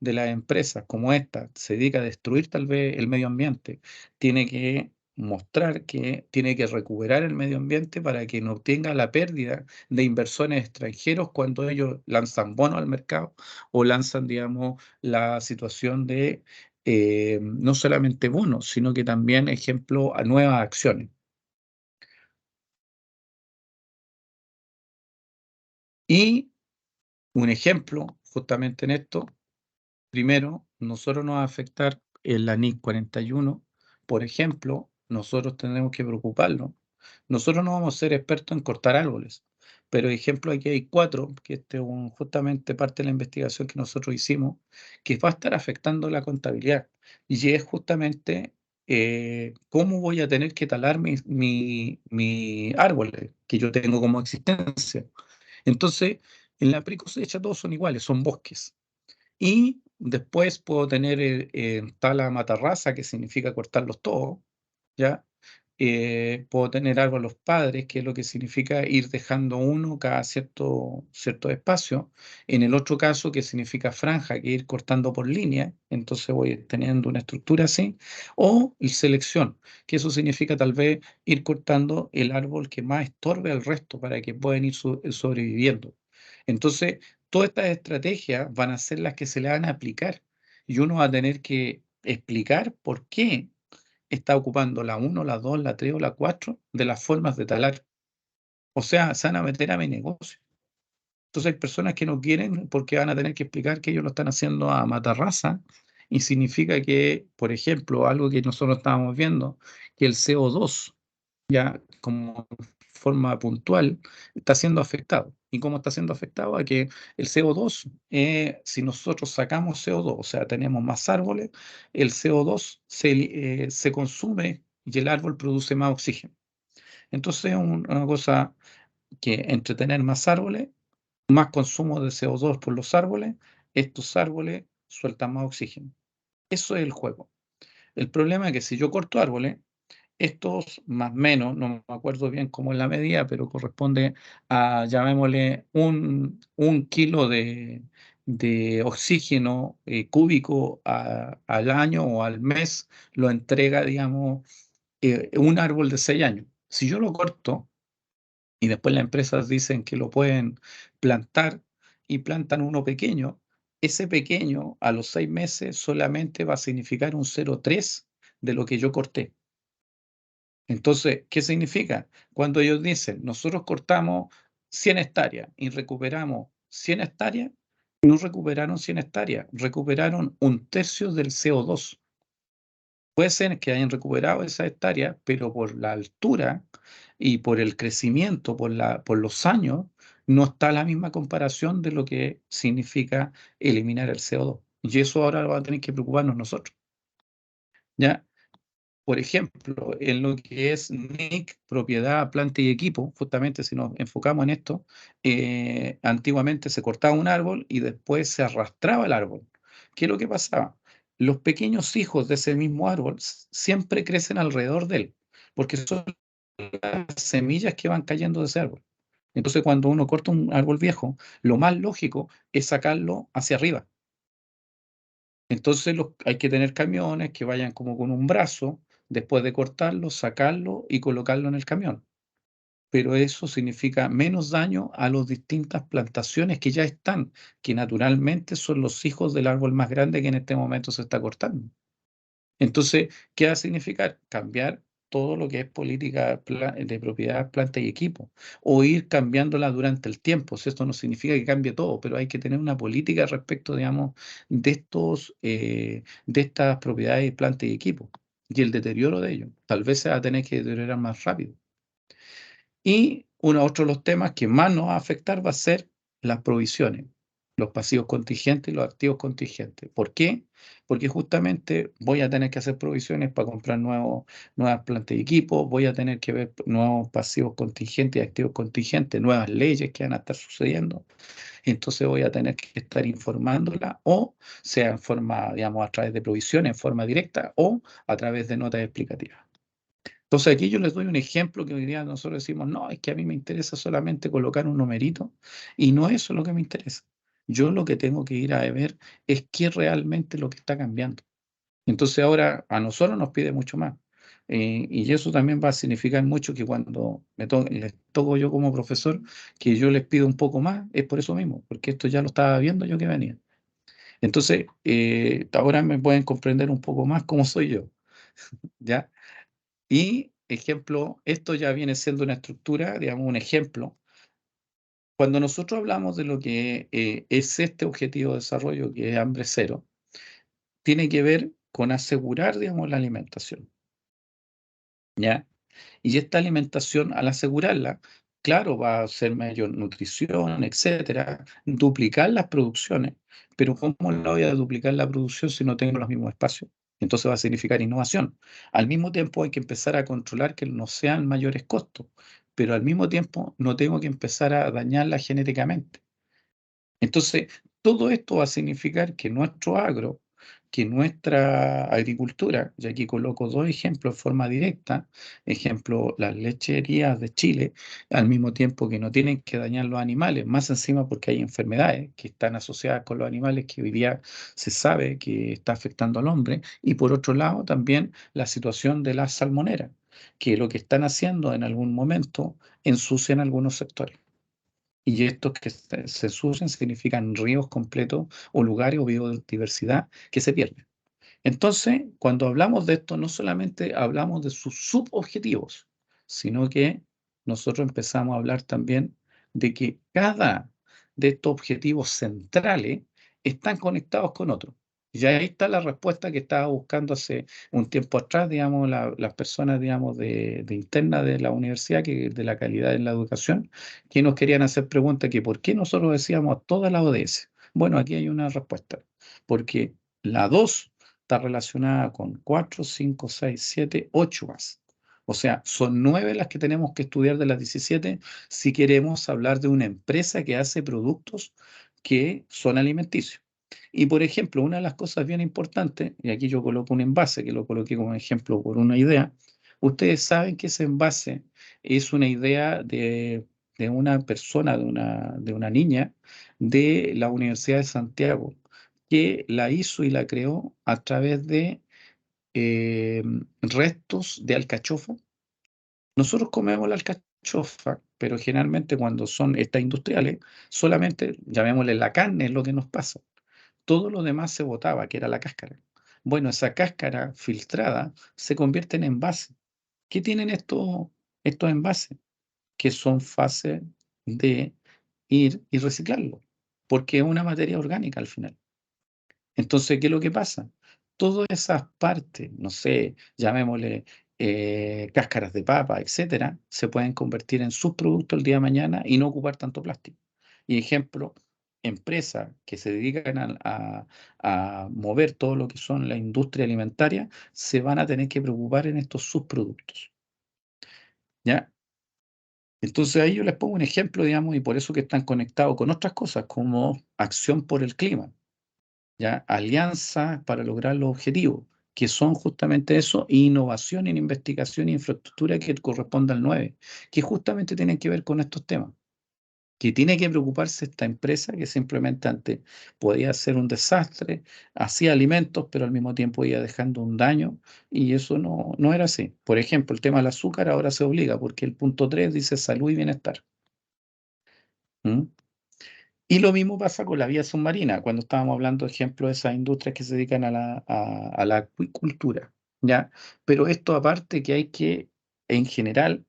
de las empresas como esta se dedica a destruir tal vez el medio ambiente, tiene que mostrar que tiene que recuperar el medio ambiente para que no tenga la pérdida de inversores extranjeros cuando ellos lanzan bonos al mercado o lanzan, digamos, la situación de no solamente bonos, sino que también, ejemplo, a nuevas acciones. Y un ejemplo, justamente en esto, primero, nosotros nos va a afectar el la NIC 41. Por ejemplo, nosotros tenemos que preocuparnos. Nosotros no vamos a ser expertos en cortar árboles, pero ejemplo, aquí hay cuatro, que este es justamente parte de la investigación que nosotros hicimos, que va a estar afectando la contabilidad. Y es justamente cómo voy a tener que talar mi árboles que yo tengo como existencia. Entonces, en la pre-cosecha todos son iguales, son bosques. Y después puedo tener tala matarrasa, que significa cortarlos todos, ¿ya? Puedo tener árboles padres, que es lo que significa ir dejando uno cada cierto espacio. En el otro caso, que significa franja, que ir cortando por línea, entonces voy teniendo una estructura así. O y selección, que eso significa tal vez ir cortando el árbol que más estorbe al resto para que puedan ir sobreviviendo. Entonces, todas estas estrategias van a ser las que se le van a aplicar y uno va a tener que explicar por qué está ocupando la uno, la 2, la 3 o la 4 de las formas de talar. O sea, se van a meter a mi negocio. Entonces hay personas que no quieren porque van a tener que explicar que ellos lo están haciendo a matarraza y significa que, por ejemplo, algo que nosotros estábamos viendo, que el CO2 ya como forma puntual está siendo afectado. ¿Y cómo está siendo afectado? A que el CO2, si nosotros sacamos CO2, o sea, tenemos más árboles, el CO2 se consume y el árbol produce más oxígeno. Entonces, una cosa que entre tener más árboles, más consumo de CO2 por los árboles, estos árboles sueltan más oxígeno. Eso es el juego. El problema es que si yo corto árboles, estos más o menos, no me acuerdo bien cómo es la medida, pero corresponde a, llamémosle, un kilo de oxígeno cúbico al año o al mes, lo entrega, digamos, un árbol de 6 años. Si yo lo corto y después las empresas dicen que lo pueden plantar y plantan uno pequeño, ese pequeño a los 6 meses solamente va a significar un 0,3 de lo que yo corté. Entonces, ¿qué significa? Cuando ellos dicen, nosotros cortamos 100 hectáreas y recuperamos 100 hectáreas, no recuperaron 100 hectáreas, recuperaron un tercio del CO2. Puede ser que hayan recuperado esa hectárea, pero por la altura y por el crecimiento, por los años, no está la misma comparación de lo que significa eliminar el CO2. Y eso ahora va a tener que preocuparnos nosotros, ¿ya? Por ejemplo, en lo que es NIC, propiedad, planta y equipo, justamente si nos enfocamos en esto, antiguamente se cortaba un árbol y después se arrastraba el árbol. ¿Qué es lo que pasaba? Los pequeños hijos de ese mismo árbol siempre crecen alrededor de él, porque son las semillas que van cayendo de ese árbol. Entonces, cuando uno corta un árbol viejo, lo más lógico es sacarlo hacia arriba. Entonces hay que tener camiones que vayan como con un brazo, después de cortarlo, sacarlo y colocarlo en el camión. Pero eso significa menos daño a las distintas plantaciones que ya están, que naturalmente son los hijos del árbol más grande que en este momento se está cortando. Entonces, ¿qué va a significar? Cambiar todo lo que es política de propiedad, planta y equipo, o ir cambiándola durante el tiempo. O sea, esto no significa que cambie todo, pero hay que tener una política respecto, digamos, de estas propiedades, planta y equipo, y el deterioro de ellos. Tal vez se va a tener que deteriorar más rápido. Y otro de los temas que más nos va a afectar va a ser las provisiones, los pasivos contingentes y los activos contingentes. ¿Por qué? Porque justamente voy a tener que hacer provisiones para comprar nuevas plantas y equipos, voy a tener que ver nuevos pasivos contingentes y activos contingentes, nuevas leyes que van a estar sucediendo. Entonces voy a tener que estar informándola o sea en forma, digamos, a través de provisiones, en forma directa o a través de notas explicativas. Entonces aquí yo les doy un ejemplo que hoy día nosotros decimos, no, es que a mí me interesa solamente colocar un numerito y no eso es lo que me interesa. Yo lo que tengo que ir a ver es qué realmente es lo que está cambiando. Entonces ahora a nosotros nos pide mucho más. Y eso también va a significar mucho que cuando les toco yo como profesor, que yo les pido un poco más, es por eso mismo, porque esto ya lo estaba viendo yo que venía. Entonces, ahora me pueden comprender un poco más cómo soy yo, ¿ya? Y, ejemplo, esto ya viene siendo una estructura, digamos, un ejemplo. Cuando nosotros hablamos de lo que es este objetivo de desarrollo, que es hambre cero, tiene que ver con asegurar, digamos, la alimentación, ¿ya? Y esta alimentación, al asegurarla, claro, va a ser mayor nutrición, etcétera, duplicar las producciones, pero ¿cómo la voy a duplicar la producción si no tengo los mismos espacios? Entonces va a significar innovación. Al mismo tiempo hay que empezar a controlar que no sean mayores costos, pero al mismo tiempo no tengo que empezar a dañarla genéticamente. Entonces, todo esto va a significar que nuestro agro, que nuestra agricultura, y aquí coloco dos ejemplos de forma directa, ejemplo, las lecherías de Chile, al mismo tiempo que no tienen que dañar los animales, más encima porque hay enfermedades que están asociadas con los animales que hoy día se sabe que está afectando al hombre, y por otro lado también la situación de la salmonera, que lo que están haciendo en algún momento ensucian algunos sectores. Y estos que se ensucian significan ríos completos o lugares o biodiversidad que se pierden. Entonces, cuando hablamos de esto, no solamente hablamos de sus subobjetivos, sino que nosotros empezamos a hablar también de que cada de estos objetivos centrales están conectados con otros. Y ahí está la respuesta que estaba buscando hace un tiempo atrás, digamos, las personas, digamos, de interna de la universidad, que de la calidad en la educación, que nos querían hacer preguntas que por qué nosotros decíamos todas las ODS. Bueno, aquí hay una respuesta, porque la 2 está relacionada con 4, 5, 6, 7, 8 más. O sea, son 9 las que tenemos que estudiar de las 17 si queremos hablar de una empresa que hace productos que son alimenticios. Y por ejemplo, una de las cosas bien importantes, y aquí yo coloco un envase, que lo coloqué como ejemplo por una idea, ustedes saben que ese envase es una idea de una persona, de una niña de la Universidad de Santiago, que la hizo y la creó a través de restos de alcachofa. Nosotros comemos la alcachofa, pero generalmente cuando son estas industriales, solamente, llamémosle la carne, es lo que nos pasa. Todo lo demás se botaba, que era la cáscara. Bueno, esa cáscara filtrada se convierte en envase. ¿Qué tienen estos envases? Que son fáciles de ir y reciclarlo, porque es una materia orgánica al final. Entonces, ¿qué es lo que pasa? Todas esas partes, no sé, llamémosle cáscaras de papa, etcétera, se pueden convertir en subproductos el día de mañana y no ocupar tanto plástico. Y ejemplo, empresas que se dedican a mover todo lo que son la industria alimentaria se van a tener que preocupar en estos subproductos. ¿Ya? Entonces ahí yo les pongo un ejemplo, digamos, y por eso que están conectados con otras cosas como acción por el clima. ¿Ya? Alianzas para lograr los objetivos, que son justamente eso, e innovación en investigación e infraestructura que corresponde al 9, que justamente tienen que ver con estos temas. Que tiene que preocuparse esta empresa que simplemente antes podía ser un desastre, hacía alimentos, pero al mismo tiempo iba dejando un daño, y eso no era así. Por ejemplo, el tema del azúcar ahora se obliga, porque el punto 3 dice salud y bienestar. ¿Mm? Y lo mismo pasa con la vía submarina, cuando estábamos hablando, ejemplo, de esas industrias que se dedican a la acuicultura, ¿ya? Pero esto aparte que hay que, en general,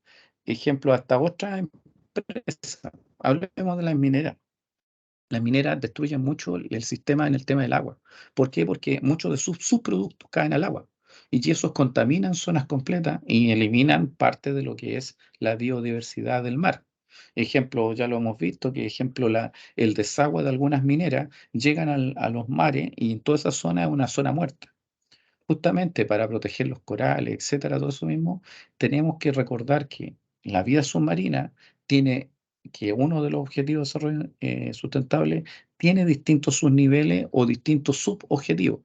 ejemplo, hasta otras empresas, hablemos de las mineras. Las mineras destruyen mucho el sistema en el tema del agua. ¿Por qué? Porque muchos de sus subproductos caen al agua y esos contaminan zonas completas y eliminan parte de lo que es la biodiversidad del mar. Ejemplo, ya lo hemos visto, que ejemplo, el desagüe de algunas mineras llegan a los mares y en toda esa zona es una zona muerta. Justamente para proteger los corales, etcétera, todo eso mismo, tenemos que recordar que la vida submarina tiene, que uno de los objetivos de desarrollo sustentable tiene distintos subniveles o distintos subobjetivos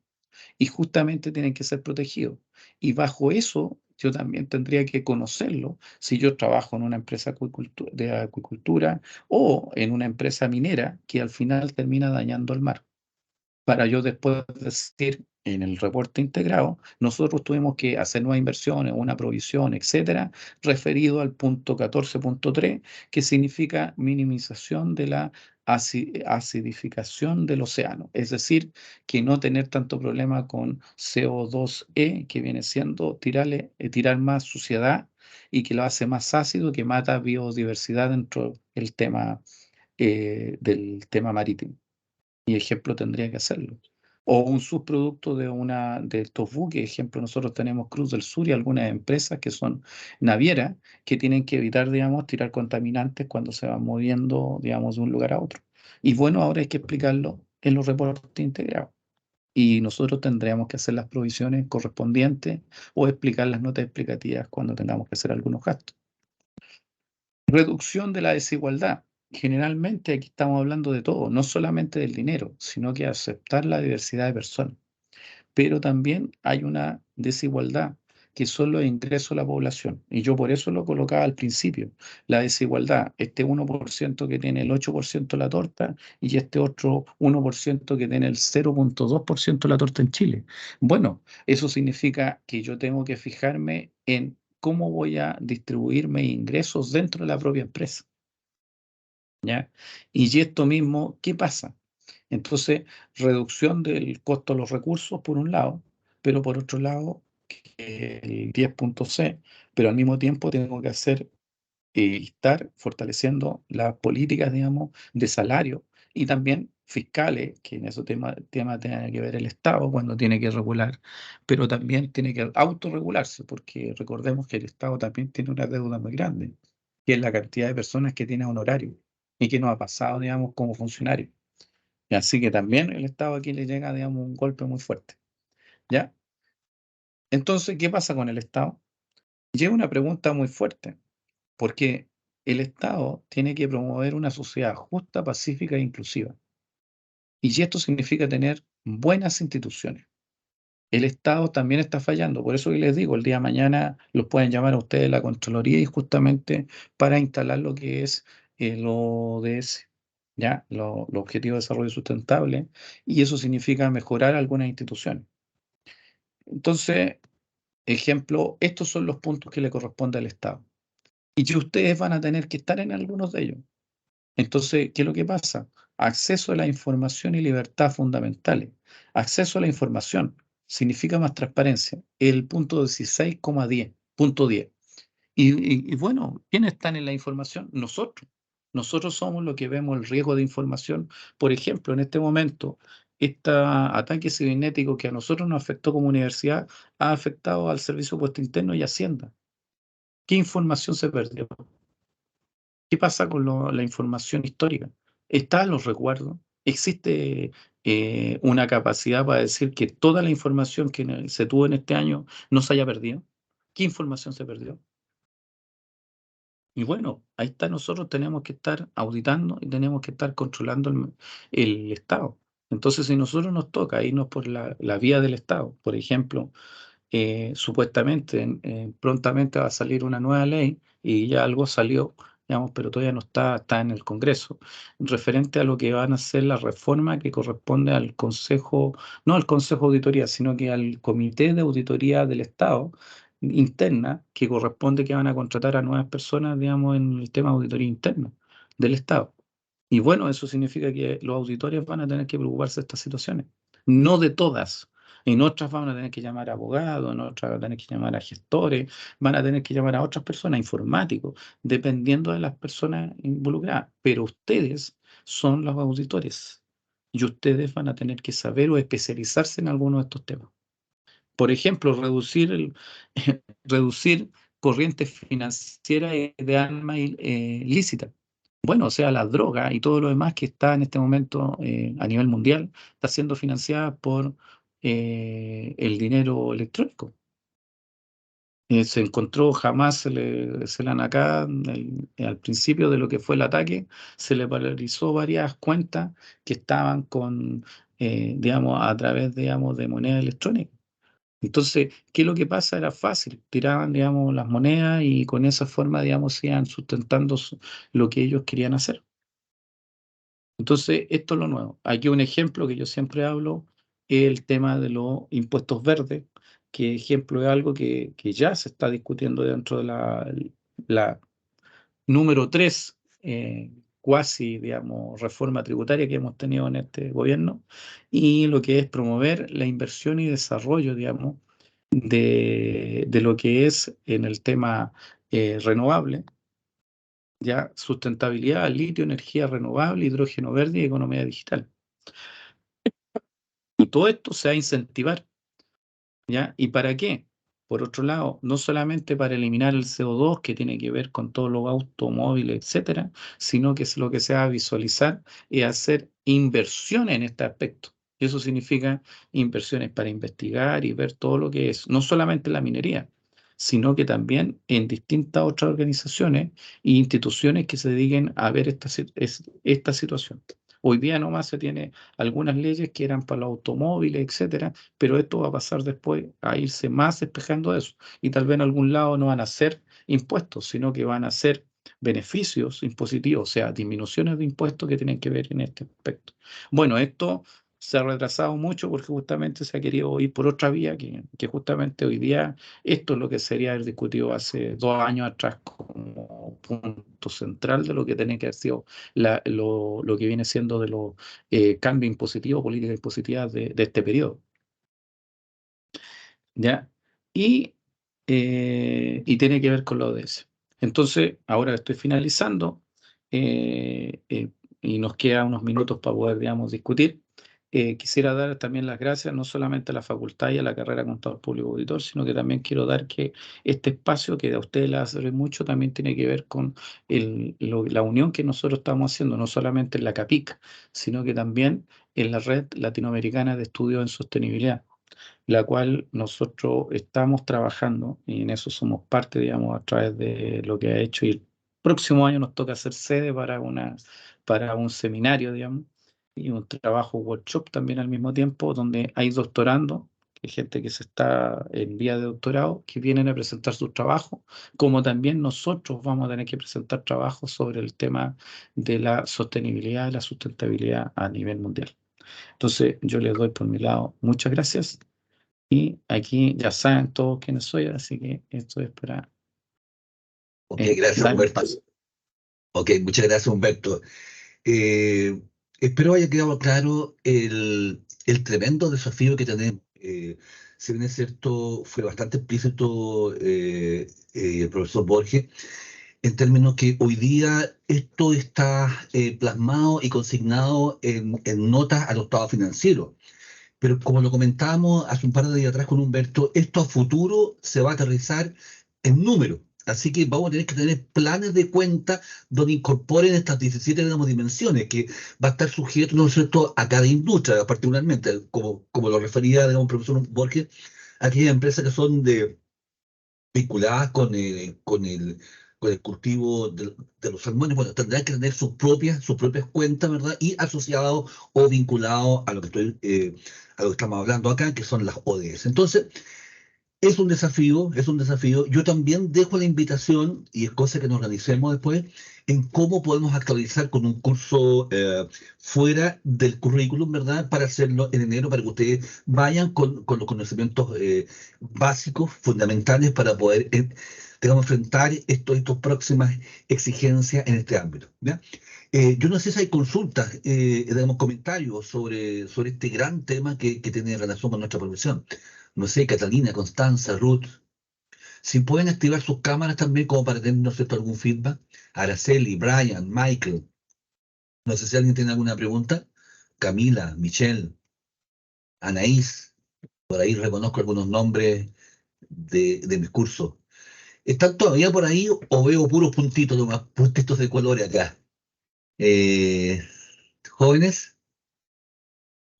y justamente tienen que ser protegidos. Y bajo eso yo también tendría que conocerlo si yo trabajo en una empresa de acuicultura o en una empresa minera que al final termina dañando el mar para yo después decir en el reporte integrado, nosotros tuvimos que hacer nuevas inversiones, una provisión, etcétera, referido al punto 14.3, que significa minimización de la acidificación del océano, es decir, que no tener tanto problema con CO2e, que viene siendo tirar más suciedad y que lo hace más ácido, que mata biodiversidad dentro del tema marítimo. Y ejemplo tendría que hacerlo. O un subproducto de estos buques, ejemplo, nosotros tenemos Cruz del Sur y algunas empresas que son navieras que tienen que evitar, digamos, tirar contaminantes cuando se van moviendo, digamos, de un lugar a otro. Y bueno, ahora hay que explicarlo en los reportes integrados. Y nosotros tendríamos que hacer las provisiones correspondientes o explicar las notas explicativas cuando tengamos que hacer algunos gastos. Reducción de la desigualdad. Generalmente aquí estamos hablando de todo, no solamente del dinero, sino que aceptar la diversidad de personas. Pero también hay una desigualdad que son los ingresos de la población. Y yo por eso lo colocaba al principio. La desigualdad, este 1% que tiene el 8% de la torta y este otro 1% que tiene el 0,2% de la torta en Chile. Bueno, eso significa que yo tengo que fijarme en cómo voy a distribuir mis ingresos dentro de la propia empresa. ¿Ya? Y esto mismo, ¿qué pasa? Entonces, reducción del costo de los recursos por un lado, pero por otro lado, el 10.c, pero al mismo tiempo tengo que estar fortaleciendo las políticas, digamos, de salario y también fiscales, que en ese tema tiene que ver el Estado cuando tiene que regular, pero también tiene que autorregularse, porque recordemos que el Estado también tiene una deuda muy grande, que es la cantidad de personas que tiene honorario y que nos ha pasado, digamos, como funcionario. Y así que también el Estado aquí le llega, digamos, un golpe muy fuerte. ¿Ya? Entonces, ¿qué pasa con el Estado? Llega una pregunta muy fuerte, porque el Estado tiene que promover una sociedad justa, pacífica e inclusiva. Y esto significa tener buenas instituciones. El Estado también está fallando, por eso que les digo, el día de mañana los pueden llamar a ustedes la Contraloría y justamente para instalar lo que es el ODS, ¿ya? Los Objetivos de Desarrollo Sustentable, y eso significa mejorar algunas instituciones. Entonces, ejemplo, estos son los puntos que le corresponde al Estado. Y que ustedes van a tener que estar en algunos de ellos. Entonces, ¿qué es lo que pasa? Acceso a la información y libertad fundamentales. Acceso a la información significa más transparencia. El punto 16,10, punto 10. Y bueno, ¿quiénes están en la información? Nosotros. Nosotros somos los que vemos el riesgo de información. Por ejemplo, en este momento, este ataque cibernético que a nosotros nos afectó como universidad ha afectado al Servicio de Puesto Interno y Hacienda. ¿Qué información se perdió? ¿Qué pasa con la información histórica? ¿Están los recuerdos? ¿Existe una capacidad para decir que toda la información que se tuvo en este año no se haya perdido? ¿Qué información se perdió? Y bueno, ahí está, nosotros tenemos que estar auditando y tenemos que estar controlando el Estado. Entonces, si nosotros nos toca irnos por la vía del Estado, por ejemplo, supuestamente prontamente va a salir una nueva ley y ya algo salió, digamos, pero todavía no está en el Congreso, referente a lo que van a ser la reforma que corresponde al Consejo, no al Consejo de Auditoría, sino que al Comité de Auditoría del Estado interna, que corresponde que van a contratar a nuevas personas, digamos, en el tema de auditoría interna del Estado. Y bueno, eso significa que los auditores van a tener que preocuparse de estas situaciones, no de todas. En otras van a tener que llamar a abogados, en otras van a tener que llamar a gestores, van a tener que llamar a otras personas, informáticos, dependiendo de las personas involucradas. Pero ustedes son los auditores y ustedes van a tener que saber o especializarse en alguno de estos temas. Por ejemplo, reducir corrientes financieras de armas ilícitas. Bueno, o sea, la droga y todo lo demás que está en este momento a nivel mundial está siendo financiada por el dinero electrónico. Se encontró, jamás se le han acá, al principio de lo que fue el ataque, se le paralizó varias cuentas que estaban digamos, a través, digamos, de moneda electrónica. Entonces, ¿qué es lo que pasa? Era fácil, tiraban, digamos, las monedas y con esa forma, digamos, iban sustentando lo que ellos querían hacer. Entonces, esto es lo nuevo. Aquí un ejemplo que yo siempre hablo, el tema de los impuestos verdes, que ejemplo es algo que ya se está discutiendo dentro de la número 3, cuasi, digamos, reforma tributaria que hemos tenido en este gobierno, y lo que es promover la inversión y desarrollo, digamos, de lo que es en el tema renovable, ya sustentabilidad, litio, energía renovable, hidrógeno verde y economía digital. Y todo esto se va a incentivar. ¿Ya? ¿Y para qué? Por otro lado, no solamente para eliminar el CO2 que tiene que ver con todos los automóviles, etcétera, sino que es lo que se va a visualizar y hacer inversiones en este aspecto. Y eso significa inversiones para investigar y ver todo lo que es, no solamente la minería, sino que también en distintas otras organizaciones e instituciones que se dediquen a ver esta situación. Hoy día nomás se tiene algunas leyes que eran para los automóviles, etcétera, pero esto va a pasar después a irse más despejando eso. Y tal vez en algún lado no van a ser impuestos, sino que van a ser beneficios impositivos, o sea, disminuciones de impuestos que tienen que ver en este aspecto. Bueno, esto se ha retrasado mucho porque justamente se ha querido ir por otra vía, que justamente hoy día esto es lo que sería haber discutido hace 2 años atrás como punto central de lo que tenía que haber sido lo que viene siendo de los cambios impositivos, políticas impositivas de este periodo. ¿Ya? Y tiene que ver con la ODS. Entonces, ahora estoy finalizando y nos quedan unos minutos para poder, digamos, discutir. Quisiera dar también las gracias no solamente a la facultad y a la carrera de Contador Público Auditor, sino que también quiero dar que este espacio que a ustedes les hace mucho también tiene que ver con la unión que nosotros estamos haciendo, no solamente en la CAPIC, sino que también en la Red Latinoamericana de Estudios en Sostenibilidad, la cual nosotros estamos trabajando y en eso somos parte, digamos, a través de lo que ha hecho. Y el próximo año nos toca hacer sede para un seminario, digamos, y un trabajo workshop también al mismo tiempo, donde hay doctorando, que hay gente que se está en vía de doctorado, que vienen a presentar sus trabajos, como también nosotros vamos a tener que presentar trabajos sobre el tema de la sostenibilidad y la sustentabilidad a nivel mundial. Entonces, yo les doy por mi lado muchas gracias y aquí ya saben todos quiénes soy, así que esto es para Ok, gracias, darle Humberto. paso. Ok, muchas gracias, Humberto. Eh, Espero haya quedado claro el tremendo desafío que tenemos. Si bien es cierto, fue bastante explícito el profesor Borges, en términos que hoy día esto está plasmado y consignado en notas a los estados financieros. Pero como lo comentábamos hace un par de días atrás con Humberto, esto a futuro se va a aterrizar en números. Así que vamos a tener que tener planes de cuenta donde incorporen estas 17, digamos, dimensiones, que va a estar sujeto, ¿no es cierto?, a cada industria, particularmente, como lo refería, digamos, el profesor Borges, aquellas empresas que son vinculadas con el cultivo de los salmones, bueno, tendrán que tener sus propias cuentas, ¿verdad? Y asociados o vinculados a lo que estamos hablando acá, que son las ODS. Entonces, es un desafío, es un desafío. Yo también dejo la invitación, y es cosa que nos organicemos después, en cómo podemos actualizar con un curso fuera del currículum, ¿verdad? Para hacerlo en enero, para que ustedes vayan con los conocimientos básicos, fundamentales, para poder, digamos, enfrentar estas próximas exigencias en este ámbito, ¿ya? Yo no sé si hay consultas, digamos, comentarios sobre este gran tema que tiene relación con nuestra profesión. No sé, Catalina, Constanza, Ruth, si pueden activar sus cámaras también como para tener, ¿no es cierto?, algún feedback. Araceli, Brian, Michael, no sé si alguien tiene alguna pregunta. Camila, Michelle, Anaís, por ahí reconozco algunos nombres de mis cursos. ¿Están todavía por ahí o veo puros puntitos nomás, puntitos de colores acá? Eh, Jóvenes,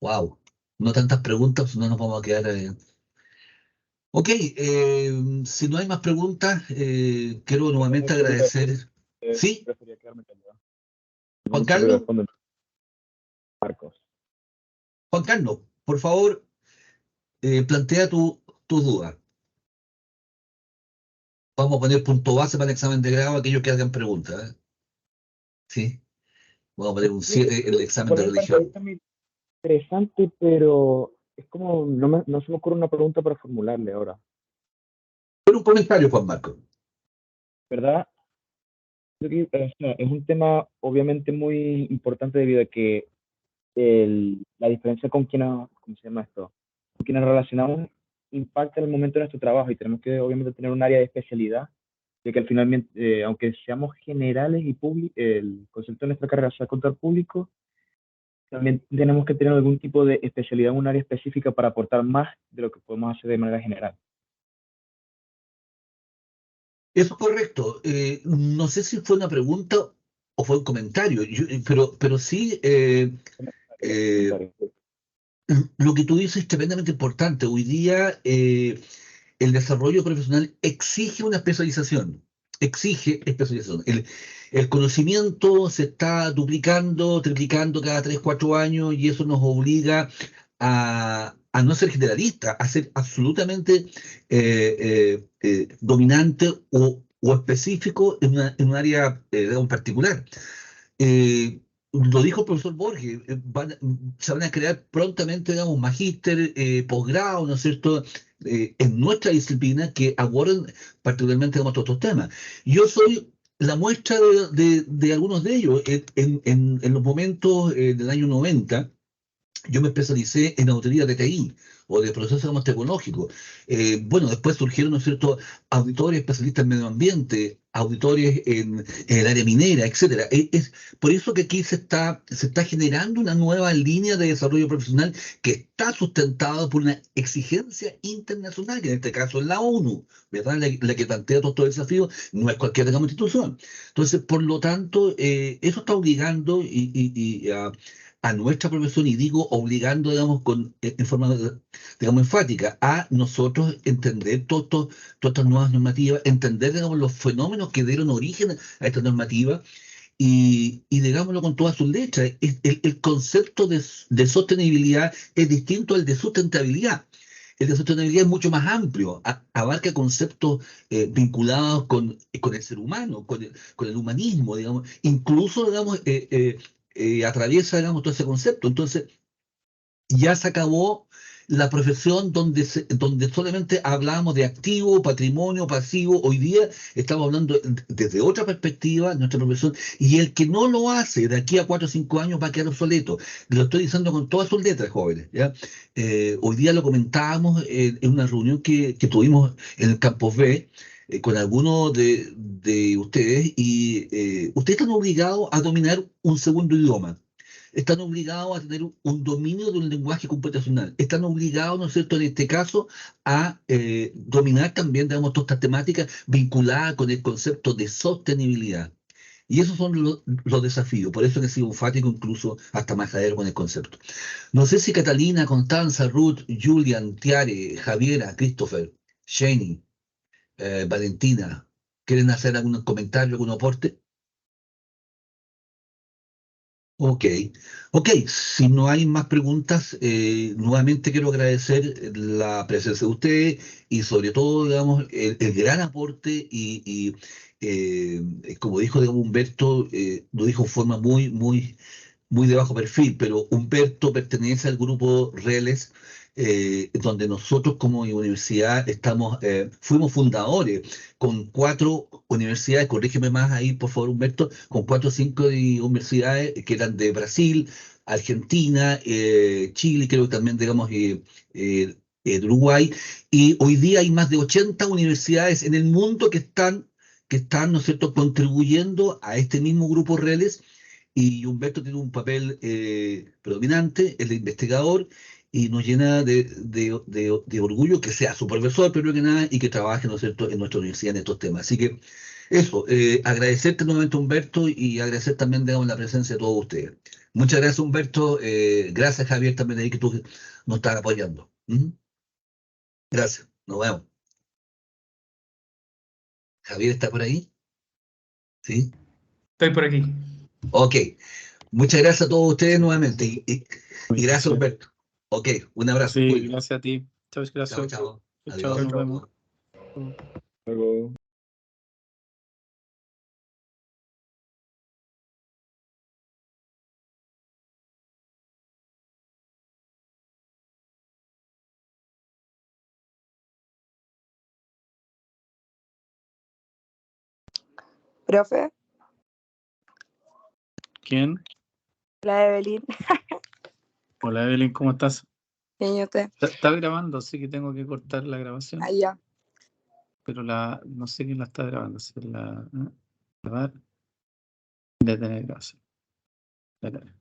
wow, no tantas preguntas, no nos vamos a quedar. Ok, si no hay más preguntas, quiero nuevamente agradecer. ¿Sí? Prefería quedarme callado. Juan Mucho ruido Carlos, de fondo, Marcos. Juan Carlos, por favor, plantea tu duda. Vamos a poner punto base para el examen de grado, aquellos que hagan preguntas. ¿Sí? Vamos a poner un 7 en el examen Por de mi parte, religión. está muy interesante, pero es como, no se me ocurre una pregunta para formularle ahora, Pero un comentario, Juan Marco. ¿verdad? O sea, es un tema obviamente muy importante debido a que la diferencia con quien, ¿cómo se llama esto? Con quienes nos relacionamos impacta en el momento de nuestro trabajo y tenemos que obviamente tener un área de especialidad, de que al final, aunque seamos generales y el concepto de nuestra carrera sea control público, también tenemos que tener algún tipo de especialidad en un área específica para aportar más de lo que podemos hacer de manera general. Eso es correcto. No sé si fue una pregunta o fue un comentario, pero sí, eh, Comentario. lo que tú dices es tremendamente importante. Hoy día el desarrollo profesional exige especialización. El conocimiento se está duplicando, triplicando cada 3 4 años y eso nos obliga a no ser generalista, a ser absolutamente dominante o específico en un área digamos, particular. Lo dijo el profesor Borges, se van a crear prontamente, digamos, magíster, posgrado, ¿no es cierto?, en nuestra disciplina que aborden particularmente, digamos, todos estos temas. Yo soy la muestra de algunos de ellos. En los momentos del año 90 yo me especialicé en auditoría de TI o de procesos digamos, tecnológicos. Bueno, después surgieron, ¿no es cierto?, auditores especialistas en medio ambiente, auditores en el área minera, etcétera. Es por eso que aquí se está generando una nueva línea de desarrollo profesional que está sustentada por una exigencia internacional, que en este caso es la ONU, ¿verdad? La que plantea todos estos desafíos, no es cualquier digamos, institución. Entonces, por lo tanto, eso está obligando a nuestra profesión, y digo obligando, digamos, en forma, digamos, enfática, a nosotros entender todas estas nuevas normativas, entender, digamos, los fenómenos que dieron origen a estas normativas y digámoslo con todas sus letras, el concepto de sostenibilidad es distinto al de sustentabilidad. El de sostenibilidad es mucho más amplio, abarca conceptos vinculados con el ser humano, con el humanismo, digamos, incluso, digamos, atraviesa, digamos, todo ese concepto. Entonces, ya se acabó la profesión donde solamente hablábamos de activo, patrimonio, pasivo. Hoy día estamos hablando desde otra perspectiva, nuestra profesión, y el que no lo hace de aquí a 4 o 5 años va a quedar obsoleto. Lo estoy diciendo con todas sus letras, jóvenes. ¿Ya? Hoy día lo comentábamos en una reunión que tuvimos en el Campus B. Con algunos de ustedes, y ustedes están obligados a dominar un segundo idioma, están obligados a tener un dominio de un lenguaje computacional, están obligados, ¿no es cierto?, en este caso, a dominar también, digamos, todas estas temáticas vinculadas con el concepto de sostenibilidad. Y esos son los desafíos, por eso que he sido enfático incluso hasta más adelante con el concepto. No sé si Catalina, Constanza, Ruth, Julian, Tiare, Javiera, Christopher, Shani, Valentina, ¿quieren hacer algún comentario, algún aporte? Ok, ok, si no hay más preguntas, nuevamente quiero agradecer la presencia de usted y sobre todo, digamos, el gran aporte como dijo digamos, Humberto, lo dijo en forma muy de bajo perfil, pero Humberto pertenece al grupo Reles, donde nosotros como universidad fuimos fundadores con 4 universidades, corrígeme más ahí, por favor, Humberto, con 4 o 5 universidades que eran de Brasil, Argentina, Chile, creo que también, digamos, de Uruguay, y hoy día hay más de 80 universidades en el mundo que están, ¿no es cierto?, contribuyendo a este mismo grupo Reles, y Humberto tiene un papel predominante, el de investigador, y nos llena de orgullo que sea su profesor, primero que nada, y que trabaje, ¿no es cierto?, en nuestra universidad en estos temas. Así que eso, agradecerte nuevamente, Humberto, y agradecer también, digamos, la presencia de todos ustedes. Muchas gracias, Humberto. Gracias, Javier, también ahí que tú nos estás apoyando. ¿Mm? Gracias, nos vemos. Javier está por ahí, ¿sí? Estoy por aquí. Ok, muchas gracias a todos ustedes nuevamente, y gracias, Gracias. Humberto. Ok, un abrazo, Sí, cuídense. gracias a ti. Chao, Chao, gracias. chao. Chao, Adiós. nos vemos. Luego, Profe, ¿Quién? la Evelyn. Hola Evelyn, ¿cómo estás? ¿Quién usted? Está grabando, así que tengo que cortar la grabación, Allá. pero no sé quién la está grabando. Si es grabar, detener grabación. Dale.